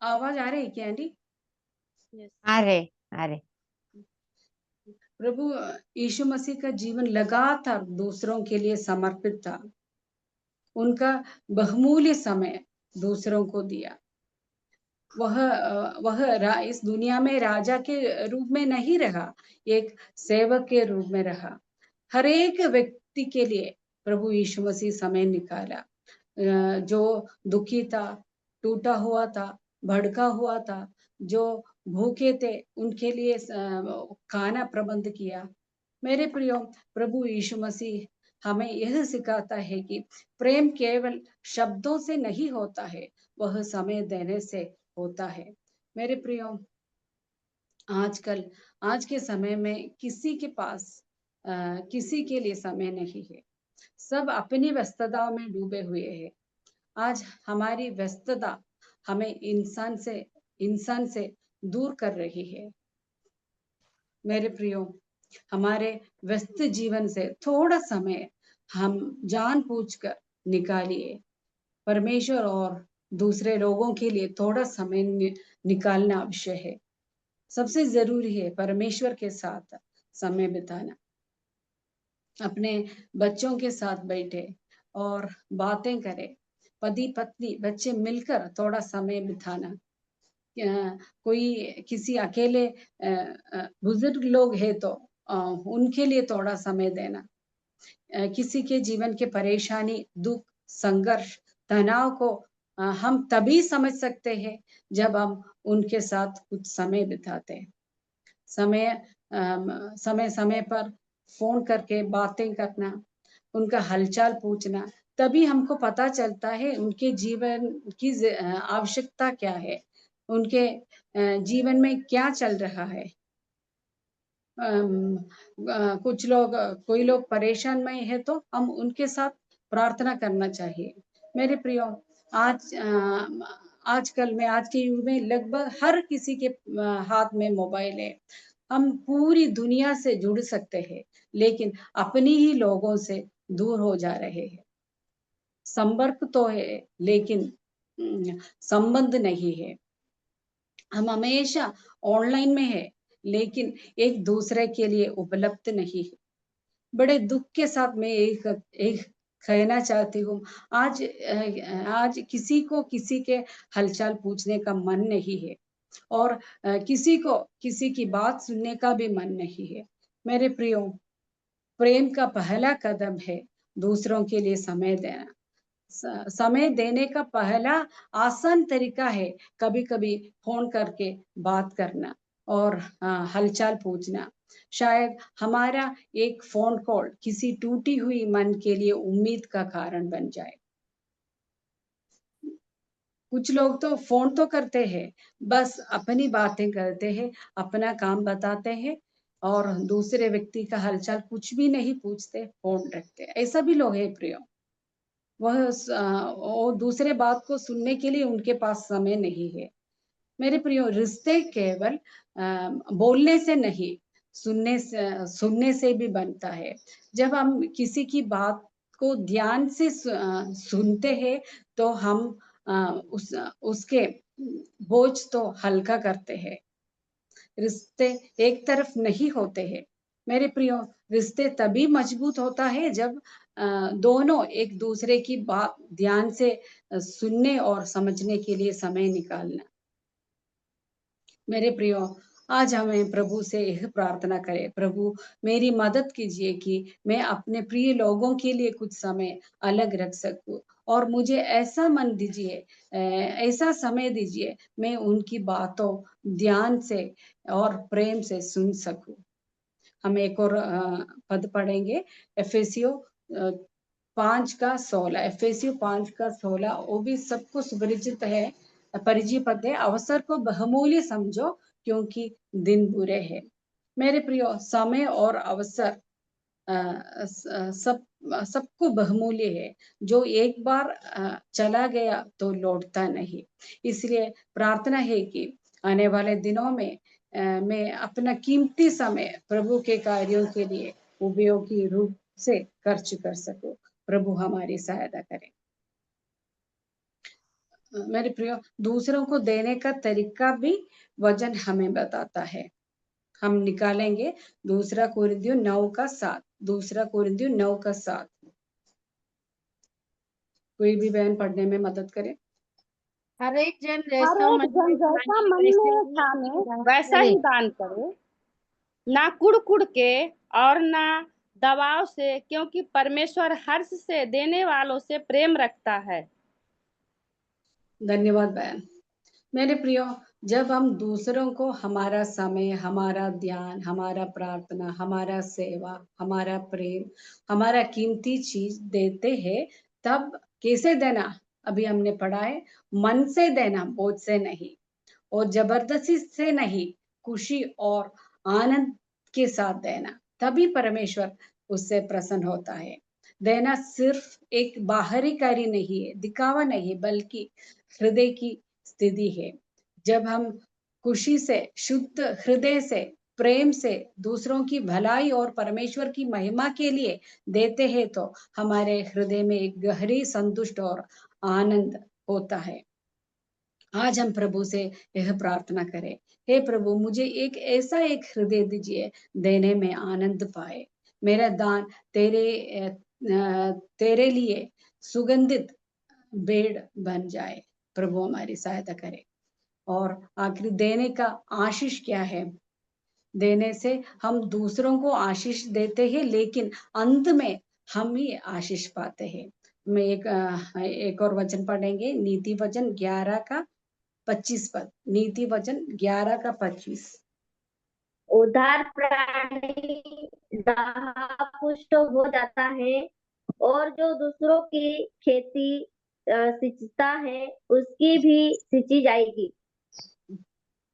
आवाज आ रही है क्या आंटी? आ रहे। प्रभु यीशु मसीह का जीवन लगातार दूसरों के लिए समर्पित था। उनका बहुमूल्य समय दूसरों को दिया। वह इस दुनिया में राजा के रूप में नहीं रहा, एक सेवक के रूप में रहा। हर एक व्यक्ति के लिए प्रभु यीशु मसीह समय निकाला। जो दुखी था, टूटा हुआ था, भड़का हुआ था, जो भूखे थे, उनके लिए खाना प्रबंध किया। मेरे प्रियो, प्रभु यीशु मसीह हमें यह सिखाता है कि प्रेम केवल शब्दों से नहीं होता है, वह समय देने से होता है। मेरे प्रियो, आज के समय में किसी के पास किसी के लिए समय नहीं है। सब अपनी व्यस्तताओं में डूबे हुए हैं। आज हमारी व्यस्तता हमें इंसान से दूर कर रही है। मेरे प्रियो, हमारे व्यस्त जीवन से थोड़ा समय हम जानबूझकर निकालिए। परमेश्वर और दूसरे लोगों के लिए थोड़ा समय निकालना आवश्यक है। सबसे जरूरी है परमेश्वर के साथ समय बिताना। अपने बच्चों के साथ बैठे और बातें करें। पति पत्नी बच्चे मिलकर थोड़ा समय बिताना। कोई किसी अकेले बुजुर्ग लोग है तो उनके लिए थोड़ा समय देना। किसी के जीवन के परेशानी, दुख, संघर्ष, तनाव को हम तभी समझ सकते हैं जब हम उनके साथ कुछ समय बिताते हैं। समय समय पर फोन करके बातें करना, उनका हालचाल पूछना, तभी हमको पता चलता है उनके जीवन की आवश्यकता क्या है, उनके जीवन में क्या चल रहा है। कोई लोग परेशान में है तो हम उनके साथ प्रार्थना करना चाहिए। मेरे प्रियो, आजकल में, आज के युग में लगभग हर किसी के हाथ में मोबाइल है। हम पूरी दुनिया से जुड़ सकते हैं, लेकिन अपनी ही लोगों से दूर हो जा रहे हैं। संपर्क तो है, लेकिन संबंध नहीं है। हम हमेशा ऑनलाइन में है, लेकिन एक दूसरे के लिए उपलब्ध नहीं है। बड़े दुख के साथ मैं एक कहना चाहती हूँ, आज किसी को किसी के हालचाल पूछने का मन नहीं है, और किसी को किसी की बात सुनने का भी मन नहीं है। मेरे प्रियो, प्रेम का पहला कदम है दूसरों के लिए समय देना। समय देने का पहला आसान तरीका है कभी कभी फोन करके बात करना और हालचाल पूछना। शायद हमारा एक फोन कॉल किसी टूटी हुई मन के लिए उम्मीद का कारण बन जाए। कुछ लोग तो फोन तो करते हैं, बस अपनी बातें करते हैं, अपना काम बताते हैं और दूसरे व्यक्ति का हालचाल कुछ भी नहीं पूछते, फोन रखते। ऐसा भी लोग हैं प्रियो। वो दूसरे बात को सुनने के लिए उनके पास समय नहीं है। मेरे प्रियो, रिश्ते केवल बोलने से नहीं, सुनने से भी बनता है। जब हम किसी की बात को ध्यान से सुनते हैं, तो हम उसके बोझ तो हल्का करते हैं। रिश्ते एक तरफ नहीं होते हैं। मेरे प्रियो, रिश्ते तभी मजबूत होता है जब दोनों एक दूसरे की बात ध्यान से सुनने और समझने के लिए समय निकालना। मेरे प्रियो, आज हमें प्रभु से यह प्रार्थना करें, प्रभु मेरी मदद कीजिए कि मैं अपने प्रिय लोगों के लिए कुछ समय अलग रख सकूं, और मुझे ऐसा मन दीजिए, ऐसा समय दीजिए, मैं उनकी बातों ध्यान से और प्रेम से सुन सकूं। हम एक और पद पढ़ेंगे, एफेसियो 5:16। एफेसियो 5:16, वो भी सबको सुपरिचित है, परिचित पद है। अवसर को बहुमूल्य समझो, क्योंकि दिन बुरे हैं। मेरे प्रियो, समय और अवसर सबको बहुमूल्य है। जो एक बार चला गया तो लौटता नहीं। इसलिए प्रार्थना है कि आने वाले दिनों में मैं अपना कीमती समय प्रभु के कार्यों के लिए उपयोगी रूप से खर्च कर सकूं। प्रभु हमारी सहायता करें। मेरे प्रियो, दूसरों को देने का तरीका भी वचन हमें बताता है। हम निकालेंगे 2 कोरिन्थियों 9:7। 2 कोरिन्थियों 9:7। कोई भी बहन पढ़ने में मदद करे। हर एक जन हर जैसा एक मन जन में जैसा ठाने मन में ठाने वैसा करे, ही दान करे, ना कुड़ के और ना दबाव से, क्योंकि परमेश्वर हर्ष से देने वालों से प्रेम रखता है। धन्यवाद बहन। मेरे प्रियो, जब हम दूसरों को हमारा समय, हमारा ध्यान, हमारा प्रार्थना, हमारा सेवा, हमारा प्रेम, हमारा कीमती चीज देते हैं, तब कैसे देना? अभी हमने पढ़ा है, मन से देना, बोझ से नहीं, और जबरदस्ती से नहीं, खुशी और आनंद के साथ देना। तभी परमेश्वर उससे प्रसन्न होता है। देना सिर्फ एक बाहरी कार्य नहीं है, दिखावा नहीं, बल्कि हृदय की स्थिति है। जब हम खुशी से, शुद्ध हृदय से, प्रेम से दूसरों की भलाई और परमेश्वर की महिमा के लिए देते हैं, तो हमारे हृदय में एक गहरी संतुष्ट और आनंद होता है। आज हम प्रभु से यह प्रार्थना करें, हे प्रभु, मुझे एक हृदय दीजिए, देने में आनंद पाए। मेरा दान तेरे लिए सुगंधित बेड़ बन जाए। प्रभु हमारी सहायता करे। और आखिर देने का आशीष क्या है? देने से हम दूसरों को आशीष देते हैं, लेकिन अंत में हम ही आशीष पाते हैं। मैं एक और वचन पढ़ेंगे, नीति वचन 11:25 पद। नीति वचन 11:25। उदार प्राणी पुष्ट हो जाता है और जो दूसरों की खेती सींचता है उसकी भी सींची जाएगी।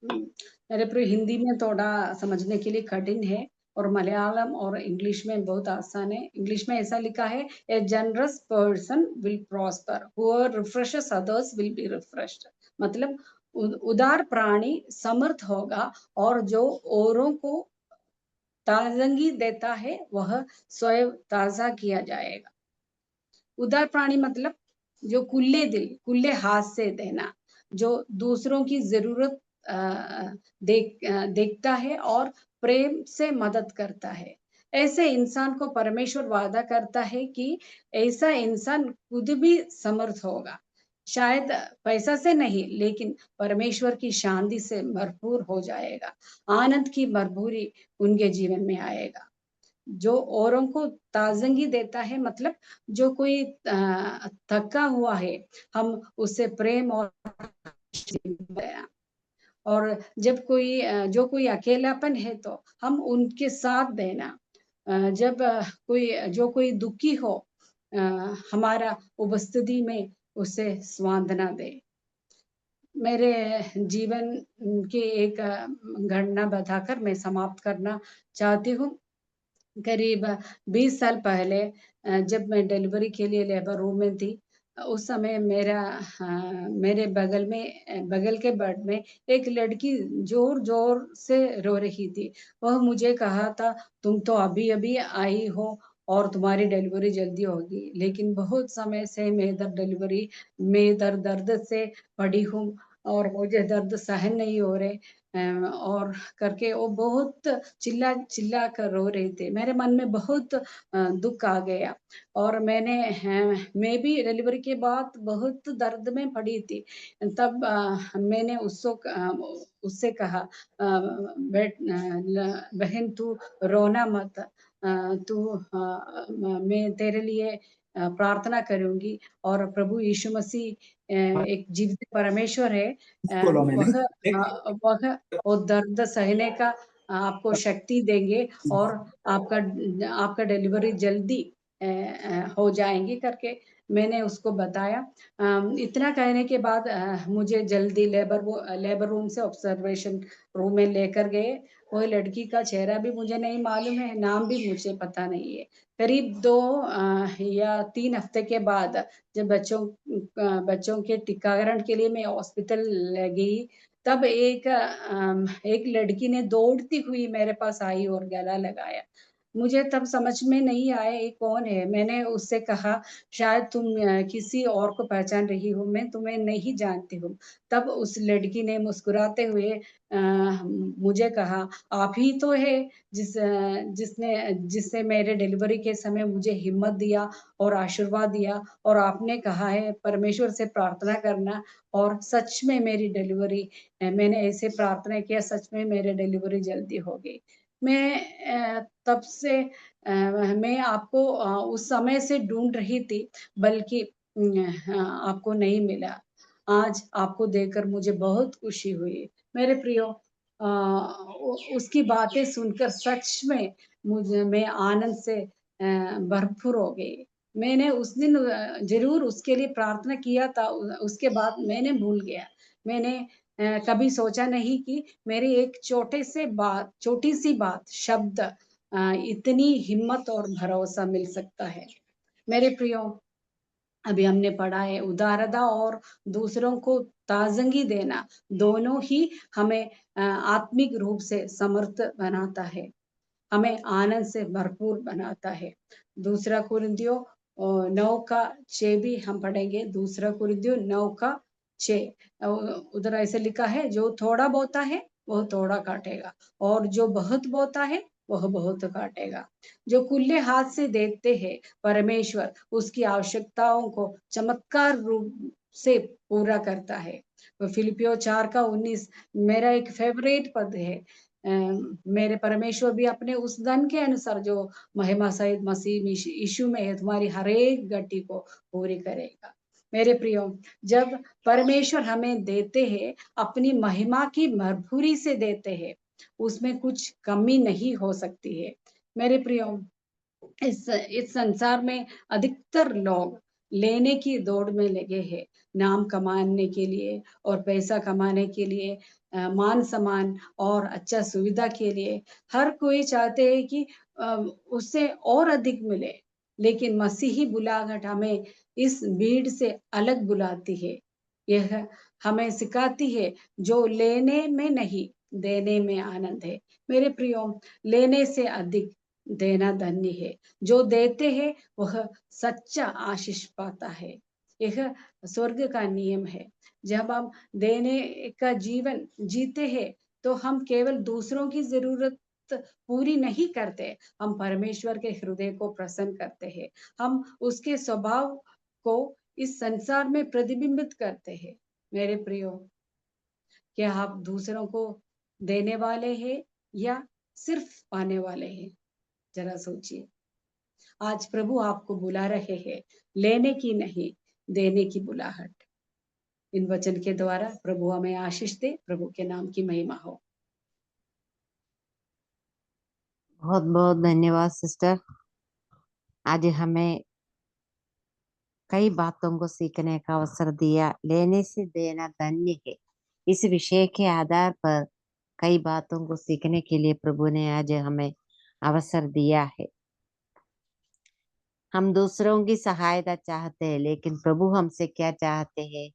मेरे प्रिय, हिंदी में थोड़ा समझने के लिए कठिन है और मलयालम और इंग्लिश में बहुत आसान है। इंग्लिश में ऐसा लिखा है, a generous person will prosper, whoever refreshes others will be refreshed. मतलब उदार प्राणी समर्थ होगा और जो औरों को ताजगी देता है वह स्वयं ताजा किया जाएगा। उदार प्राणी मतलब जो खुले दिल, खुले हाथ से देना, जो दूसरों की जरूरत देखता है और प्रेम से मदद करता है। ऐसे इंसान को परमेश्वर वादा करता है कि ऐसा इंसान खुद भी समर्थ होगा, शायद पैसा से नहीं लेकिन परमेश्वर की शांति से भरपूर हो जाएगा। आनंद की भरपूरी उनके जीवन में आएगा। जो औरों को ताजगी देता है मतलब जो कोई थका हुआ है, हम उससे प्रेम और जब कोई जो कोई अकेलापन है तो हम उनके साथ देना। जब कोई दुखी हो, हमारा उपस्थिति में उसे सांत्वना दे। मेरे जीवन की एक घटना बताकर मैं समाप्त करना चाहती हूँ। करीब 20 साल पहले जब मैं डिलीवरी के लिए लेबर रूम में थी, उस समय मेरे बगल के बेड में एक लड़की जोर जोर से रो रही थी। वह मुझे कहा था, तुम तो अभी अभी आई हो और तुम्हारी डिलीवरी जल्दी होगी, लेकिन बहुत समय से मैं इधर दर्द से पड़ी हूँ और मुझे दर्द सहन नहीं हो रहे। और करके वो बहुत चिल्ला चिल्ला कर रो रहे थे। मेरे मन में बहुत दुख आ गया और मैं भी डिलीवरी के बाद बहुत दर्द में पड़ी थी। तब मैंने उससे कहा, बहन तू रोना मत, मैं तेरे लिए प्रार्थना करूंगी और प्रभु यीशु मसीह एक जीवित परमेश्वर है। वह वो दर्द सहने का आपको शक्ति देंगे और आपका डिलीवरी जल्दी हो जाएंगी करके मैंने उसको बताया। इतना कहने के बाद मुझे जल्दी लेबर रूम से ऑब्जर्वेशन रूम में लेकर गए। वो लड़की का चेहरा भी मुझे नहीं मालूम है, नाम भी मुझे पता नहीं है। करीब 2 या 3 हफ्ते के बाद जब बच्चों के टीकाकरण के लिए मैं हॉस्पिटल गई, तब एक लड़की ने दौड़ती हुई मेरे पास आई और गला लगाया। मुझे तब समझ में नहीं आया ये कौन है। मैंने उससे कहा, शायद तुम किसी और को पहचान रही हो, मैं तुम्हें नहीं जानती हूँ। तब उस लड़की ने मुस्कुराते हुए मुझे कहा, आप ही तो है जिसने मेरे डिलीवरी के समय मुझे हिम्मत दिया और आशीर्वाद दिया, और आपने कहा है परमेश्वर से प्रार्थना करना, और सच में मेरी डिलीवरी, मैंने ऐसे प्रार्थना किया, सच में मेरी डिलीवरी जल्दी हो गई। तब से मैं आपको उस समय से ढूंढ रही थी, बल्कि आपको नहीं मिला। आज आपको देखकर मुझे बहुत खुशी हुई। मेरे प्रियो, उसकी बातें सुनकर सच में मैं आनंद से भरपूर हो गई। मैंने उस दिन जरूर उसके लिए प्रार्थना किया था, उसके बाद मैंने भूल गया। मैंने कभी सोचा नहीं कि मेरी एक छोटी सी बात शब्द इतनी हिम्मत और भरोसा मिल सकता है। मेरे प्रियो, अभी हमने पढ़ा है उदारता और दूसरों को ताजगी देना दोनों ही हमें आत्मिक रूप से समर्थ बनाता है, हमें आनंद से भरपूर बनाता है। 2 कुरिन्थियों 9:6 भी हम पढ़ेंगे। 2 कुरिन्थियों 9:6 उधर ऐसे लिखा है, जो थोड़ा बोता है वह थोड़ा काटेगा और जो बहुत बोता है वह बहुत काटेगा। जो खुले हाथ से देते हैं, परमेश्वर उसकी आवश्यकताओं को चमत्कार रूप से पूरा करता है। फिलिपियो 4:19 मेरा एक फेवरेट पद है। मेरे परमेश्वर भी अपने उस धन के अनुसार जो महिमा सहित मसीह यीशु में है, तुम्हारी हर एक गति को पूरी करेगा। मेरे प्रियो, जब परमेश्वर हमें देते हैं, अपनी महिमा की भरपूरी से देते हैं, उसमें कुछ कमी नहीं हो सकती है। मेरे प्रियो, इस संसार में अधिकतर लोग लेने की दौड़ में लगे हैं, नाम कमाने के लिए और पैसा कमाने के लिए, मान सम्मान और अच्छा सुविधा के लिए। हर कोई चाहते हैं कि उससे और अधिक मिले, लेकिन मसीही बुलाहट हमें इस भीड़ से अलग बुलाती है। यह हमें सिखाती है जो लेने में नहीं, देने में आनंद है। मेरे प्रियो, लेने से अधिक देना धन्य है। जो देते हैं वह सच्चा आशीष पाता है। यह स्वर्ग का नियम है। जब हम देने का जीवन जीते हैं तो हम केवल दूसरों की जरूरत पूरी नहीं करते, हम परमेश्वर के हृदय को प्रसन्न करते हैं। हम उसके स्वभाव को इस संसार में प्रतिबिंबित करते हैं। मेरे प्रियो, क्या आप दूसरों को देने वाले हैं या सिर्फ पाने वाले हैं? जरा सोचिए। आज प्रभु आपको बुला रहे हैं, लेने की नहीं, देने की बुलाहट। इन वचन के द्वारा प्रभु हमें आशीष दे। प्रभु के नाम की महिमा हो। बहुत बहुत धन्यवाद सिस्टर। आज हमें कई बातों को सीखने का अवसर दिया। लेने से देना धन्य है, इस विषय के आधार पर कई बातों को सीखने के लिए प्रभु ने आज हमें अवसर दिया है। हम दूसरों की सहायता चाहते हैं, लेकिन प्रभु हमसे क्या चाहते हैं?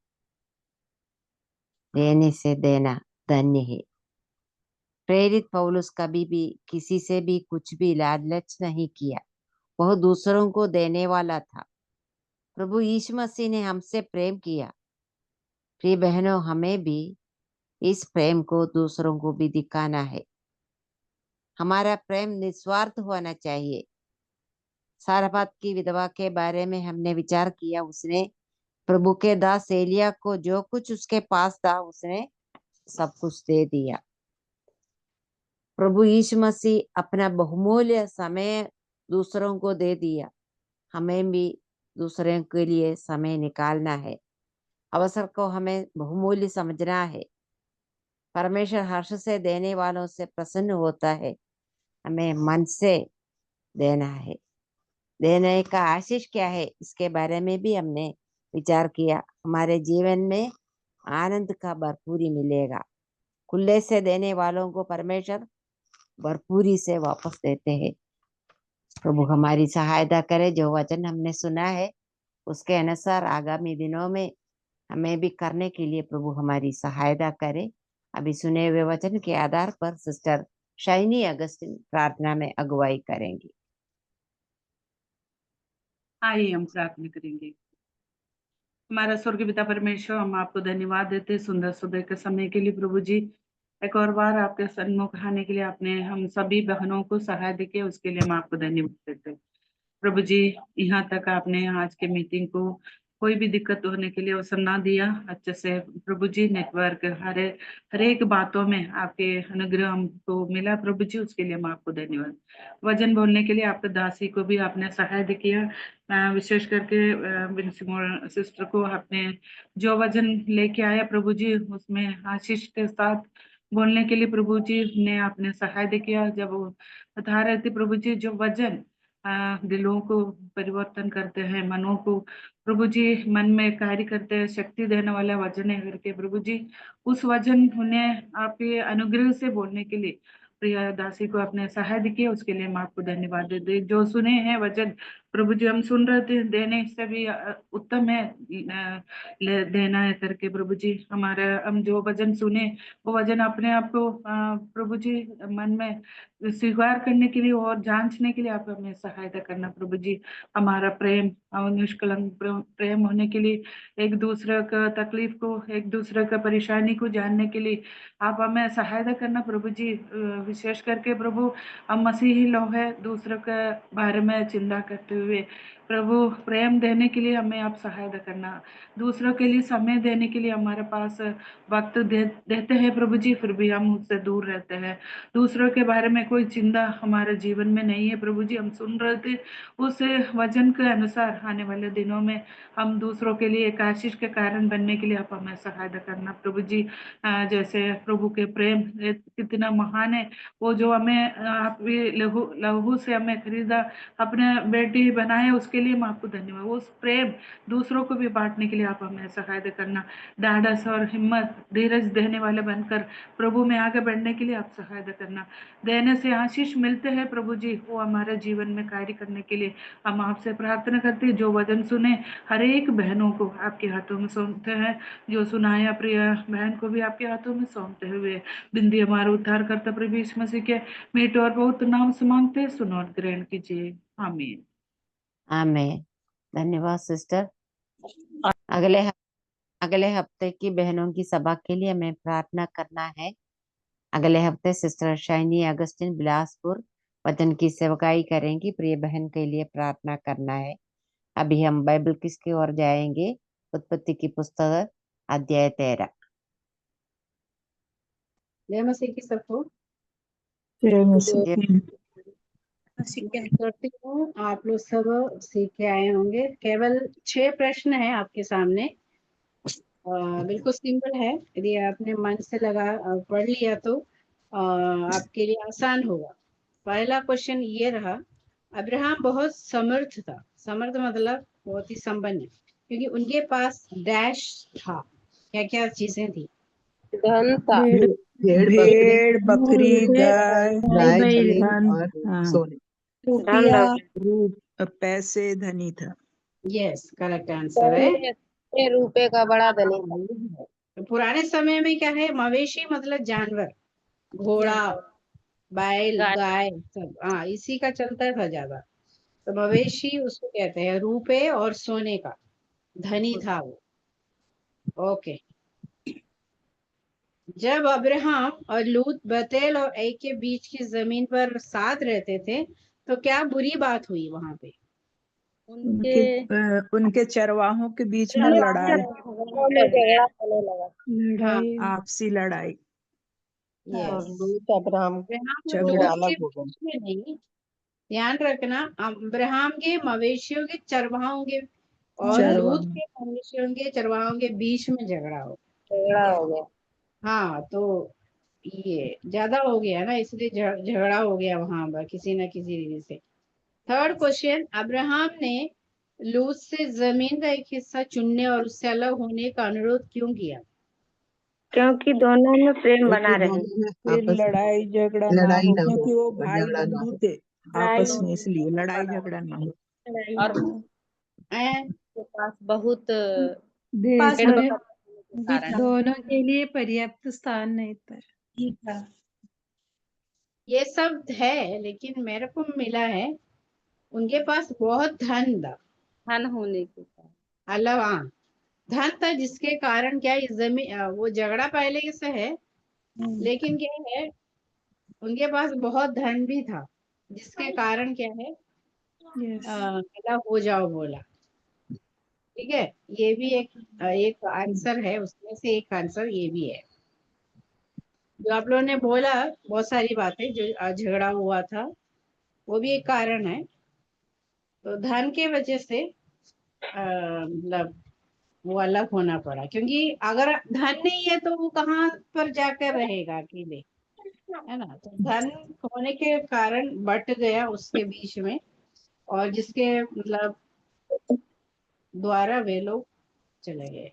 लेने से देना धन्य है। प्रेरित पौलुस कभी भी किसी से भी कुछ भी लालच नहीं किया, वह दूसरों को देने वाला था। प्रभु यीशु मसीह ने हमसे प्रेम किया। प्रिय बहनों, हमें भी इस प्रेम को दूसरों को भी दिखाना है। हमारा प्रेम निस्वार्थ होना चाहिए। सारफात की विधवा के बारे में हमने विचार किया। उसने प्रभु के दास एलिया को जो कुछ उसके पास था उसने सब कुछ दे दिया। प्रभु यीशु मसीह अपना बहुमूल्य समय दूसरों को दे दिया। हमें भी दूसरों के लिए समय निकालना है। अवसर को हमें बहुमूल्य समझना है। परमेश्वर हर्ष से देने वालों से प्रसन्न होता है। हमें मन से देना है। देने का आशीष क्या है, इसके बारे में भी हमने विचार किया। हमारे जीवन में आनंद का भरपूरी मिलेगा। खुले से देने वालों को परमेश्वर भरपूरी से वापस देते हैं। प्रभु हमारी सहायता करे। जो वचन हमने सुना है उसके अनुसार आगामी दिनों में हमें भी करने के लिए प्रभु हमारी सहायता करे। अभी सुने हुए वचन के आधार पर सिस्टर शाइनी अगस्टिन प्रार्थना में अगुवाई करेंगी। आइए हम प्रार्थना करेंगे। हमारा स्वर्गीय पिता परमेश्वर, हम आपको धन्यवाद देते हैं सुंदर सुबह के समय के लिए। प्रभु जी, एक और बार आपके सन्मुख आने के लिए आपने हम सभी बहनों को सहायता किया, उसके लिए हम आपको धन्यवाद देते हैं। प्रभु जी, यहाँ तक आपने आज के मीटिंग को कोई भी दिक्कत होने के लिए अवसर ना दिया। अच्छे से प्रभु जी नेटवर्क हर एक बातों में आपके अनुग्रह हमको मिला। प्रभु जी, उसके लिए हम आपको धन्यवाद। वचन बोलने के लिए आपके दासी को भी आपने सहायता किया। विशेष करके सिस्टर को आपने जो वचन लेके आया प्रभु जी, उसमें आशीष के साथ बोलने के लिए प्रभु जी ने आपने सहायता किया। जब वो बता रहे थे प्रभु जी, जो वचन दिलों को परिवर्तन करते हैं, मनों को प्रभु जी मन में कार्य करते हैं, शक्ति देने वाला वचन है करके प्रभु जी, उस वचन उन्हें आपके अनुग्रह से बोलने के लिए प्रिया दासी को अपने सहायता किया, उसके लिए हम आपको धन्यवाद देते। जो सुने हैं वचन प्रभु जी, हम सुन रहे थे, देने से भी उत्तम है देना है करके प्रभु जी। हमारा हम जो वचन सुने वो वचन अपने आप को प्रभु जी मन में स्वीकार करने के लिए और जांचने के लिए आप हमें सहायता करना प्रभु जी। हमारा प्रेम और निष्कलंक प्रेम होने के लिए, एक दूसरे का तकलीफ को, एक दूसरे का परेशानी को जानने के लिए आप हमें सहायता करना प्रभु जी। विशेष करके प्रभु, हम मसीही लोग हैं, दूसरों के बारे में चिंता करते हुए हुए प्रभु प्रेम देने के लिए हमें आप सहायता करना। दूसरों के लिए समय देने के लिए हमारे पास वक्त देते हैं प्रभु जी, फिर भी हम उससे दूर रहते हैं। दूसरों के बारे में कोई चिंता हमारे जीवन में नहीं है प्रभु जी। हम सुन रहे थे उस वचन के अनुसार आने वाले दिनों में हम दूसरों के लिए एक आशीष के कारण बनने के लिए आप हमें सहायता करना प्रभु जी। जैसे प्रभु के प्रेम कितना महान है, वो जो हमें आप लहू लहू से हमें खरीदा, अपने बेटी बनाए, उसके लिए मैं आपको धन्यवाद। उस प्रेम दूसरों को भी बांटने के लिए आप हमें सहायता करना। ढाढ़स और हिम्मत धीरज देने वाले बनकर प्रभु में आगे बढ़ने के लिए आप सहायता करना। देने से आशीष मिलते हैं प्रभु जी, वो हमारे जीवन में कार्य करने के लिए हम आपसे प्रार्थना करते हैं। जो वचन सुने हर एक बहनों को आपके हाथों में सौंपते हैं, जो सुनाया प्रिय बहन को भी आपके हाथों में सौंपते हुए बिंदी हमारा उद्धार करता प्रभु यीशु मसीह के मीठ और बहुत नाम से मांगते हैं, सुनो और ग्रहण कीजिए, आमीन। आमीन। धन्यवाद सिस्टर। अगले हफ्ते की बहनों की सभा के लिए हमें प्रार्थना करना है। अगले हफ्ते सिस्टर शाइनी अगस्टिन बिलासपुर वचन की सेवकाई करेंगी। प्रिय बहन के लिए प्रार्थना करना है। अभी हम बाइबल किसकी ओर जाएंगे? उत्पत्ति की पुस्तक अध्याय 13। जय मसीह की सबको। करती हूँ आप लोग सब सीख के आए होंगे। केवल 6 प्रश्न है आपके सामने, बिल्कुल सिंपल है। यदि आपने मन से पढ़ लिया तो आपके लिए आसान होगा। पहला क्वेश्चन ये रहा, अब्राहम बहुत समर्थ था। समर्थ मतलब बहुत ही संपन्न, क्योंकि उनके पास डैश था। क्या क्या चीजें थी? धन था, भेड़, बकरी, गाय, धन और सोने, रूप, पैसे, धनी था। यस, करेक्ट आंसर है। रुपए का बड़ा धनी था। तो पुराने समय में क्या है, मवेशी मतलब जानवर, घोड़ा, बैल, गाय सब, हाँ इसी का चलता था ज्यादा। तो मवेशी उसको कहते हैं। रुपए और सोने का धनी था वो। ओके। जब अब्राहम और लूत बतेल और ऐ के बीच की जमीन पर साथ रहते थे, तो क्या बुरी बात हुई वहां पे? उनके चरवाहों के बीच में लड़ाई, झगड़ा होने लगा। आपसी लड़ाई। और लूत अब्राहम झगड़ा अलग हो गया। नहीं, ध्यान रखना, अब्राहम के मवेशियों के चरवाहों के और लूत के मवेशियों के चरवाहों के बीच में झगड़ा हो गया। हाँ, तो ये ज्यादा हो गया ना, इसलिए झगड़ा हो गया वहां पर किसी न किसी रीति से। थर्ड क्वेश्चन, अब्राहम ने लूत से जमीन का एक हिस्सा चुनने और उससे अलग होने का अनुरोध क्यों किया? क्योंकि दोनों में प्रेम बना रहे। फिर लड़ाई झगड़ा ना हो, क्योंकि वो भाई बंधु थे आपस में, इसलिए लड़ाई झगड़ा ना हो। और के पास बहुत दोनों के लिए पर्याप्त स्थान नहीं था। ये सब है, लेकिन मेरे को मिला है उनके पास बहुत धन था। धन होने के कारण अल्लाह धन था, जिसके कारण क्या इस जमीन, वो झगड़ा पहले से है, लेकिन क्या है उनके पास बहुत धन भी था, जिसके कारण क्या है अल्लाह हो जाओ बोला। ठीक है, ये भी एक आंसर है, उसमें से एक आंसर ये भी है। जो आप लोगों ने बोला बहुत सारी बातें, जो झगड़ा हुआ था वो भी एक कारण है। तो धन के वजह से मतलब वो अलग होना पड़ा, क्योंकि अगर धन नहीं है तो वो कहाँ पर जाकर रहेगा अकेले, है ना। तो धन होने के कारण बट गया उसके बीच में, और जिसके मतलब द्वारा वे लोग चले गए।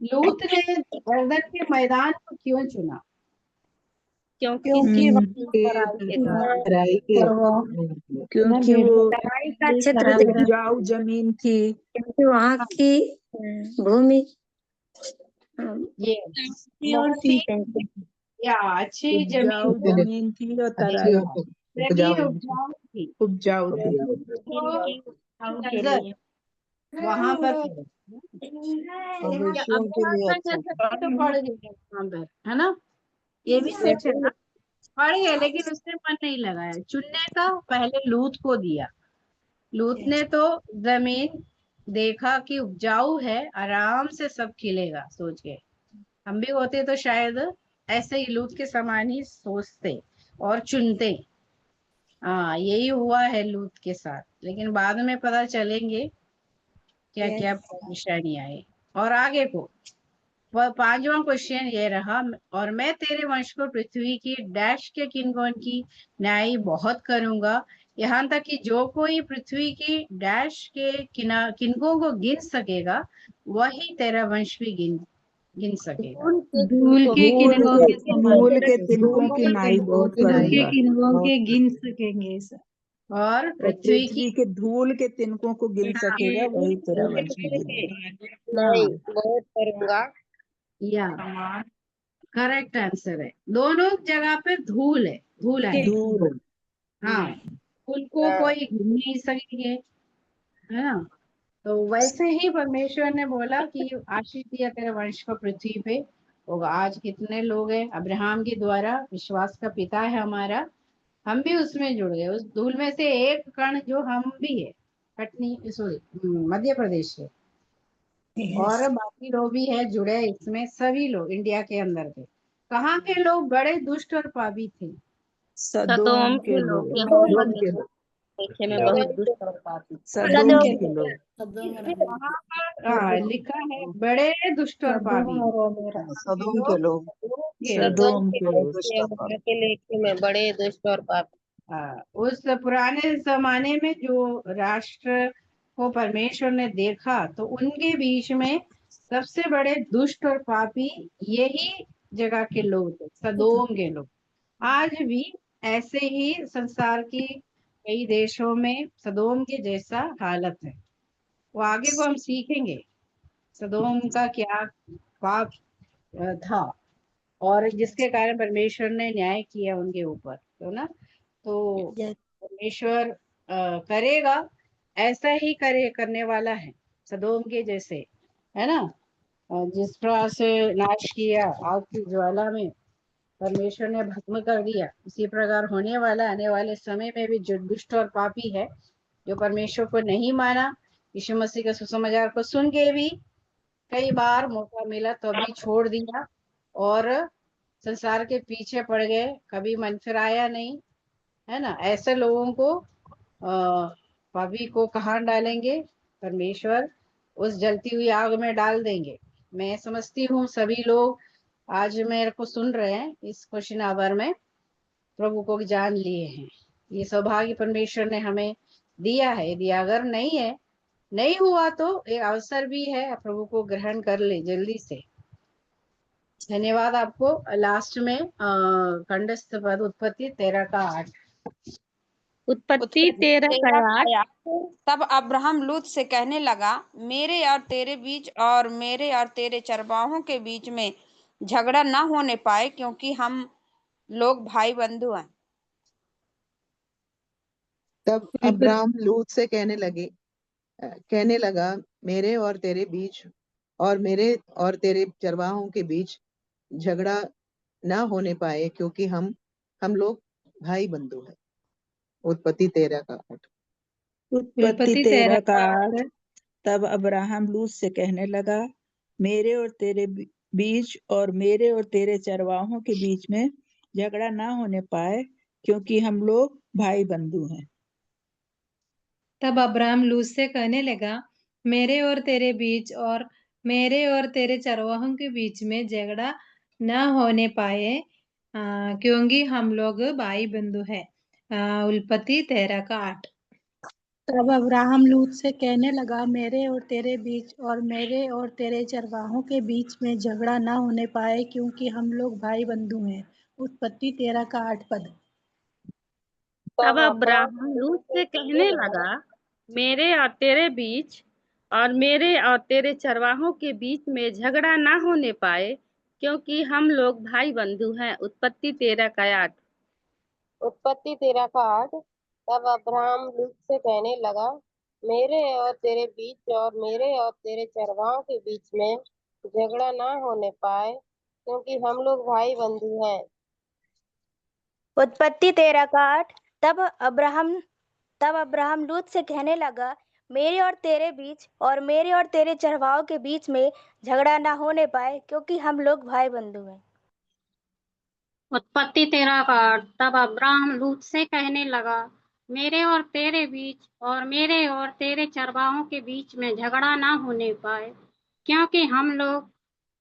लूत ने यरदन के मैदान को क्यों चुना? क्योंकि वो उपजाऊ जमीन थी, क्योंकि वहाँ की भूमि ये अच्छी जमीन थी और तराई उपजाऊ थी। वहां पर है ना, ये भी सच है ना, पढ़ गए, लेकिन उसने मन नहीं लगाया चुनने का। पहले लूत को दिया, लूत ने तो जमीन देखा कि उपजाऊ है, आराम से सब खिलेगा सोच के। हम भी होते तो शायद ऐसे ही लूत के समान ही सोचते और चुनते। हाँ, यही हुआ है लूत के साथ, लेकिन बाद में पता चलेंगे क्या क्या परेशानी आई। और आगे को पांचवा क्वेश्चन ये रहा, और मैं तेरे वंश को पृथ्वी की डैश के किन्नों की न्याय बहुत करूंगा, यहाँ तक कि जो कोई पृथ्वी की डैश के किन्नों को गिन सकेगा वही तेरा वंश भी गिन सकेगा। धूल के किनकों के समान। धूल के तिनकों की नाई बहुत धूल के करूंगा। किनकों के गिन सकेंगे सर। और और पृथ्वी की पृथ्वी के धूल के तिनकों को गिन सकेगा, वही तेरा वंश भी गिनेगा। नहीं, बहुत करूंगा। या करेक्ट आंसर है। दोनों जगह पे धूल है, धूल है। धूल। हाँ, धूल को कोई गिन नहीं सकेंगे, है ना। तो वैसे ही परमेश्वर ने बोला कि आशीष दिया तेरे वंश को पृथ्वी पे होगा। आज कितने लोग हैं, अब्राहम के द्वारा विश्वास का पिता है हमारा, हम भी उसमें जुड़ गए, उस धूल में से एक कण जो हम भी है, कटनी सॉरी मध्य प्रदेश के, और बाकी लोग भी है जुड़े इसमें, सभी लोग इंडिया के अंदर के। कहाँ के लोग बड़े दुष्ट और पापी थे? सदोम के लोग। देखे में बहुत दुष्ट और पापी। सदोम के लोग। वहाँ पर लिखा है बड़े दुष्ट और पापी। सदोम के लोग। के सदोम के लोग। के लेखे में बड़े दुष्ट और पापी। उस पुराने जमाने में जो राष्ट्र को परमेश्वर ने देखा, तो उनके बीच में सबसे बड़े दुष्ट और पापी यही जगह के लोग थे, सदोम के लोग। आज भी ऐसे ही संसार की कई देशों में सदोम के जैसा हालत है। वो आगे को हम सीखेंगे सदोम का क्या पाप था, और जिसके कारण परमेश्वर ने न्याय किया उनके ऊपर, तो ना, तो परमेश्वर करेगा, ऐसा ही करने वाला है सदोम के जैसे, है ना। जिस प्रकार से नाश किया आग की ज्वाला में परमेश्वर ने भस्म कर दिया, उसी प्रकार होने वाला आने वाले समय में भी जो दुष्ट और पापी है, जो परमेश्वर को नहीं माना, यीशु मसीह का सुसमाचार को सुन के भी कई बार मौका मिला तो भी छोड़ दिया और संसार के पीछे पड़ गए, कभी मन फिराया नहीं, है ना। ऐसे लोगों को पापी को कहाँ डालेंगे? परमेश्वर उस जलती हुई आग में डाल देंगे। मैं समझती हूँ सभी लोग आज मेरे को सुन रहे हैं इस क्वेश्चन आवर में प्रभु को जान लिए हैं। ये सौभाग्य परमेश्वर ने हमें दिया है। यदि अगर नहीं हुआ तो एक अवसर भी है, प्रभु को ग्रहण कर ले जल्दी से। धन्यवाद आपको। लास्ट में कंठस्थ पद उत्पत्ति 13:8। उत्पत्ति 13:8। तब अब्राहम लूत से कहने लगा, मेरे और तेरे बीच और मेरे और तेरे चरवाहों के बीच में झगड़ा न होने पाए, क्योंकि हम लोग भाई बंधु हैं। तब अब्राहम लूत से कहने लगा, मेरे और तेरे बीच और मेरे और तेरे चरवाहों के बीच झगड़ा ना होने पाए, क्योंकि हम लोग भाई बंधु हैं। उत्पत्ति 13:8। उत्पत्ति 13:8। तब अब्राहम लूत से कहने लगा, मेरे और तेरे बीच और मेरे और तेरे चरवाहों के बीच में झगड़ा ना होने पाए, क्योंकि हम लोग भाई बंधु हैं। तब अब्राहम लूत से कहने लगा, मेरे और तेरे बीच और मेरे और तेरे चरवाहों के बीच में झगड़ा न होने पाए, क्योंकि हम लोग भाई बंधु हैं। उत्पत्ति 13:8। तब अब्राहम लूत से कहने लगा, मेरे और तेरे बीच और मेरे और तेरे चरवाहों के बीच में झगड़ा न होने पाए, क्योंकि हम लोग भाई बंधु हैं। उत्पत्ति 13:8 पद। तब अब्राहम लूत से कहने लगा, मेरे और तेरे बीच और मेरे और तेरे चरवाहों के बीच में झगड़ा ना होने पाए, क्योंकि हम लोग भाई बंधु हैं। उत्पत्ति 13:8। उत्पत्ति 13:8। तब अब्राहम लूत से कहने लगा, मेरे और तेरे बीच और मेरे और तेरे चरवाहों के बीच में झगड़ा ना होने पाए, क्योंकि हम लोग भाई बंधु हैं। उत्पत्ति 13:8। तब अब्राहम तब अब्राहम लूत से कहने लगा, मेरे और तेरे बीच और मेरे और तेरे चरवाहों के बीच में झगड़ा ना होने पाए, क्योंकि हम लोग भाई बंधु हैं। उत्पत्ति 13 का 8। तब अब्राहम लूत से कहने लगा, मेरे और तेरे बीच और मेरे और तेरे चरवाहों के बीच में झगड़ा ना होने पाए, क्योंकि हम लोग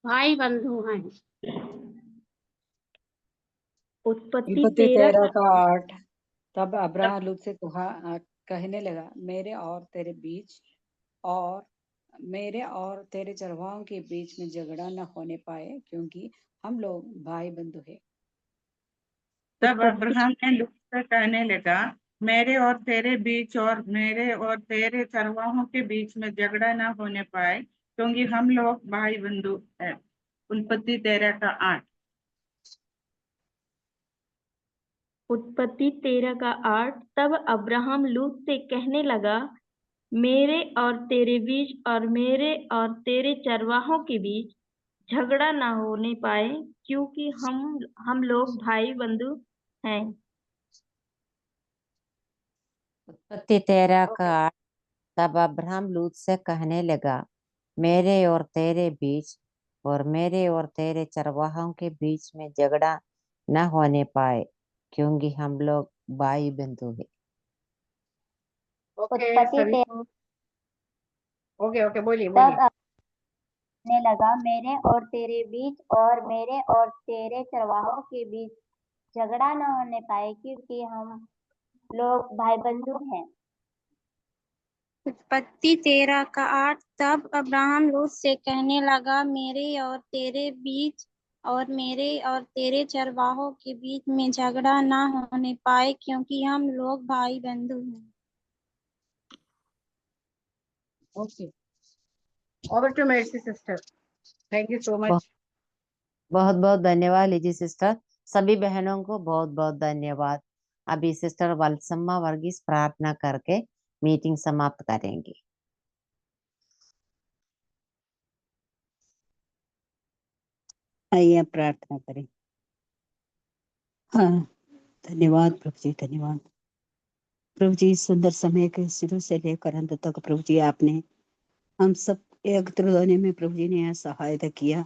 भाई बंधु हैं। उत्पत्ति उत्पत्ति 13 13 का 8। तब अब्राहम लूत से कहने लगा, मेरे और तेरे बीच और मेरे और तेरे चरवाहों के बीच में झगड़ा न होने पाए, क्योंकि हम लोग भाई बंधु हैं। तब अब्राहम ने लूत से कहने लगा, मेरे और तेरे बीच और मेरे और तेरे चरवाहों के बीच में झगड़ा ना होने पाए, क्योंकि हम लोग भाई बंधु हैं। उत्पत्ति 13 का 8। उत्पत्ति 13 का 8। तब अब्राहम लूत से कहने लगा, मेरे और तेरे बीच और मेरे और तेरे चरवाहों के बीच झगड़ा ना होने पाए, क्योंकि हम लोग भाई बंधु हैं। उत्पत्ति 13 का 8। तब अब्राहम लूत से कहने लगा, मेरे और तेरे बीच और मेरे और तेरे चरवाहों के बीच में झगड़ा न होने पाए, क्योंकि हम लोग भाई बंधु हैं। ओके बोलिए। तब कहने लगा, मेरे और तेरे बीच और मेरे और तेरे चरवाहों के बीच झगड़ा न होने पाए, क्योंकि हम लोग भाई बंधु हैं। उत्पत्ति 13 का 8। तब अब्राहम लूत से कहने लगा, मेरे और तेरे बीच और मेरे और तेरे चरवाहों के बीच में झगड़ा ना होने पाए, क्योंकि हम लोग भाई बंधु हैं। Okay, over to Mercy sister. Thank you so much. बहुत बहुत धन्यवाद लीजिए सिस्टर। सभी बहनों को बहुत बहुत धन्यवाद। अभी सिस्टर वत्सम्मा वर्गीस प्रार्थना करके मीटिंग समाप्त करेंगे। आइए प्रार्थना करें। हाँ, धन्यवाद प्रभु जी, धन्यवाद प्रभु जी। सुंदर समय के शुरू से लेकर अंत तक प्रभु जी आपने हम सब एकत्र होने में प्रभु जी ने सहायता किया।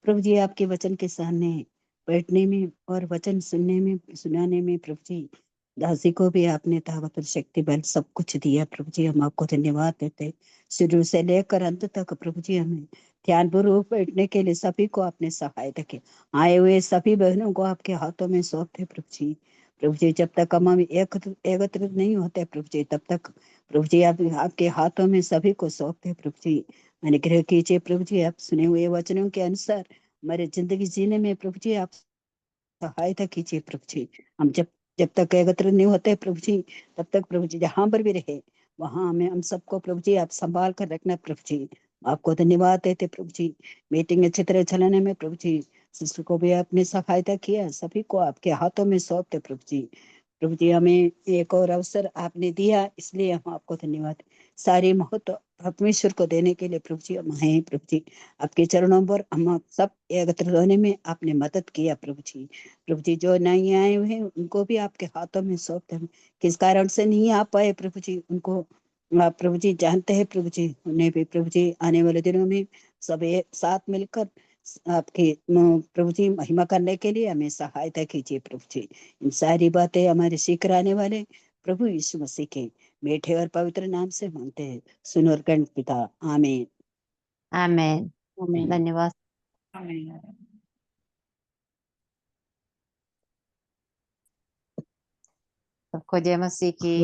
प्रभु जी आपके वचन के सामने बैठने में और वचन सुनाने में प्रभु जी दासी को भी आपने ताकत और शक्ति बल सब कुछ दिया। प्रभु जी हम आपको धन्यवाद देते। शुरू से लेकर अंत तक प्रभु जी हमें ध्यानपूर्वक बैठने के लिए सभी को आपने सहायता की। आए हुए सभी बहनों को आपके हाथों में सौंपते प्रभु जी। प्रभु जी जब तक हम एकत्रित नहीं होते प्रभु जी, तब तक प्रभु जी आपके हाथों में सभी को सौंपते प्रभु जी। अनुग्रह कीजिए प्रभु जी, आप सुने हुए वचनों के अनुसार हमारे जिंदगी जीने में प्रभु जी आप सहायता कीजिए प्रभु जी। हम जब तक एकत्र नहीं होते प्रभु जी, तब तक प्रभु जी जहां पर भी रहे वहां हमें हम सबको प्रभु जी आप संभाल कर रखना प्रभु जी। आपको धन्यवाद देते प्रभु जी। मीटिंग अच्छी तरह चलाने में प्रभु जी सिस्टर को भी आपने सहायता किया। सभी को आपके हाथों में सौंपते प्रभु जी। प्रभु जी हमें एक और अवसर आपने दिया, इसलिए हम आपको धन्यवाद सारी महत्व परमेश्वर को देने के लिए प्रभु जी हम हैं। प्रभु जी आपके चरणों पर हम सब एकत्र होने में आपने मदद किया प्रभु जी। प्रभु जी जो नहीं आए हुए हैं उनको भी आपके हाथों में सौंपते हैं। किस कारण से नहीं आ पाए प्रभु जी उनको आप प्रभु जी जानते हैं प्रभु जी। उन्हें भी प्रभु जी आने वाले दिनों में सब एक साथ मिलकर आपकी प्रभु जी महिमा करने के लिए हमें सहायता कीजिए प्रभु जी। इन सारी बातें हमारे सीख आने वाले प्रभु यीशु मसीह के मीठे और पवित्र नाम से मांगते हैं, सुनो और कंठ पिता, आमीन आमीन। आमीन। धन्यवाद। सबको जय मसीह की।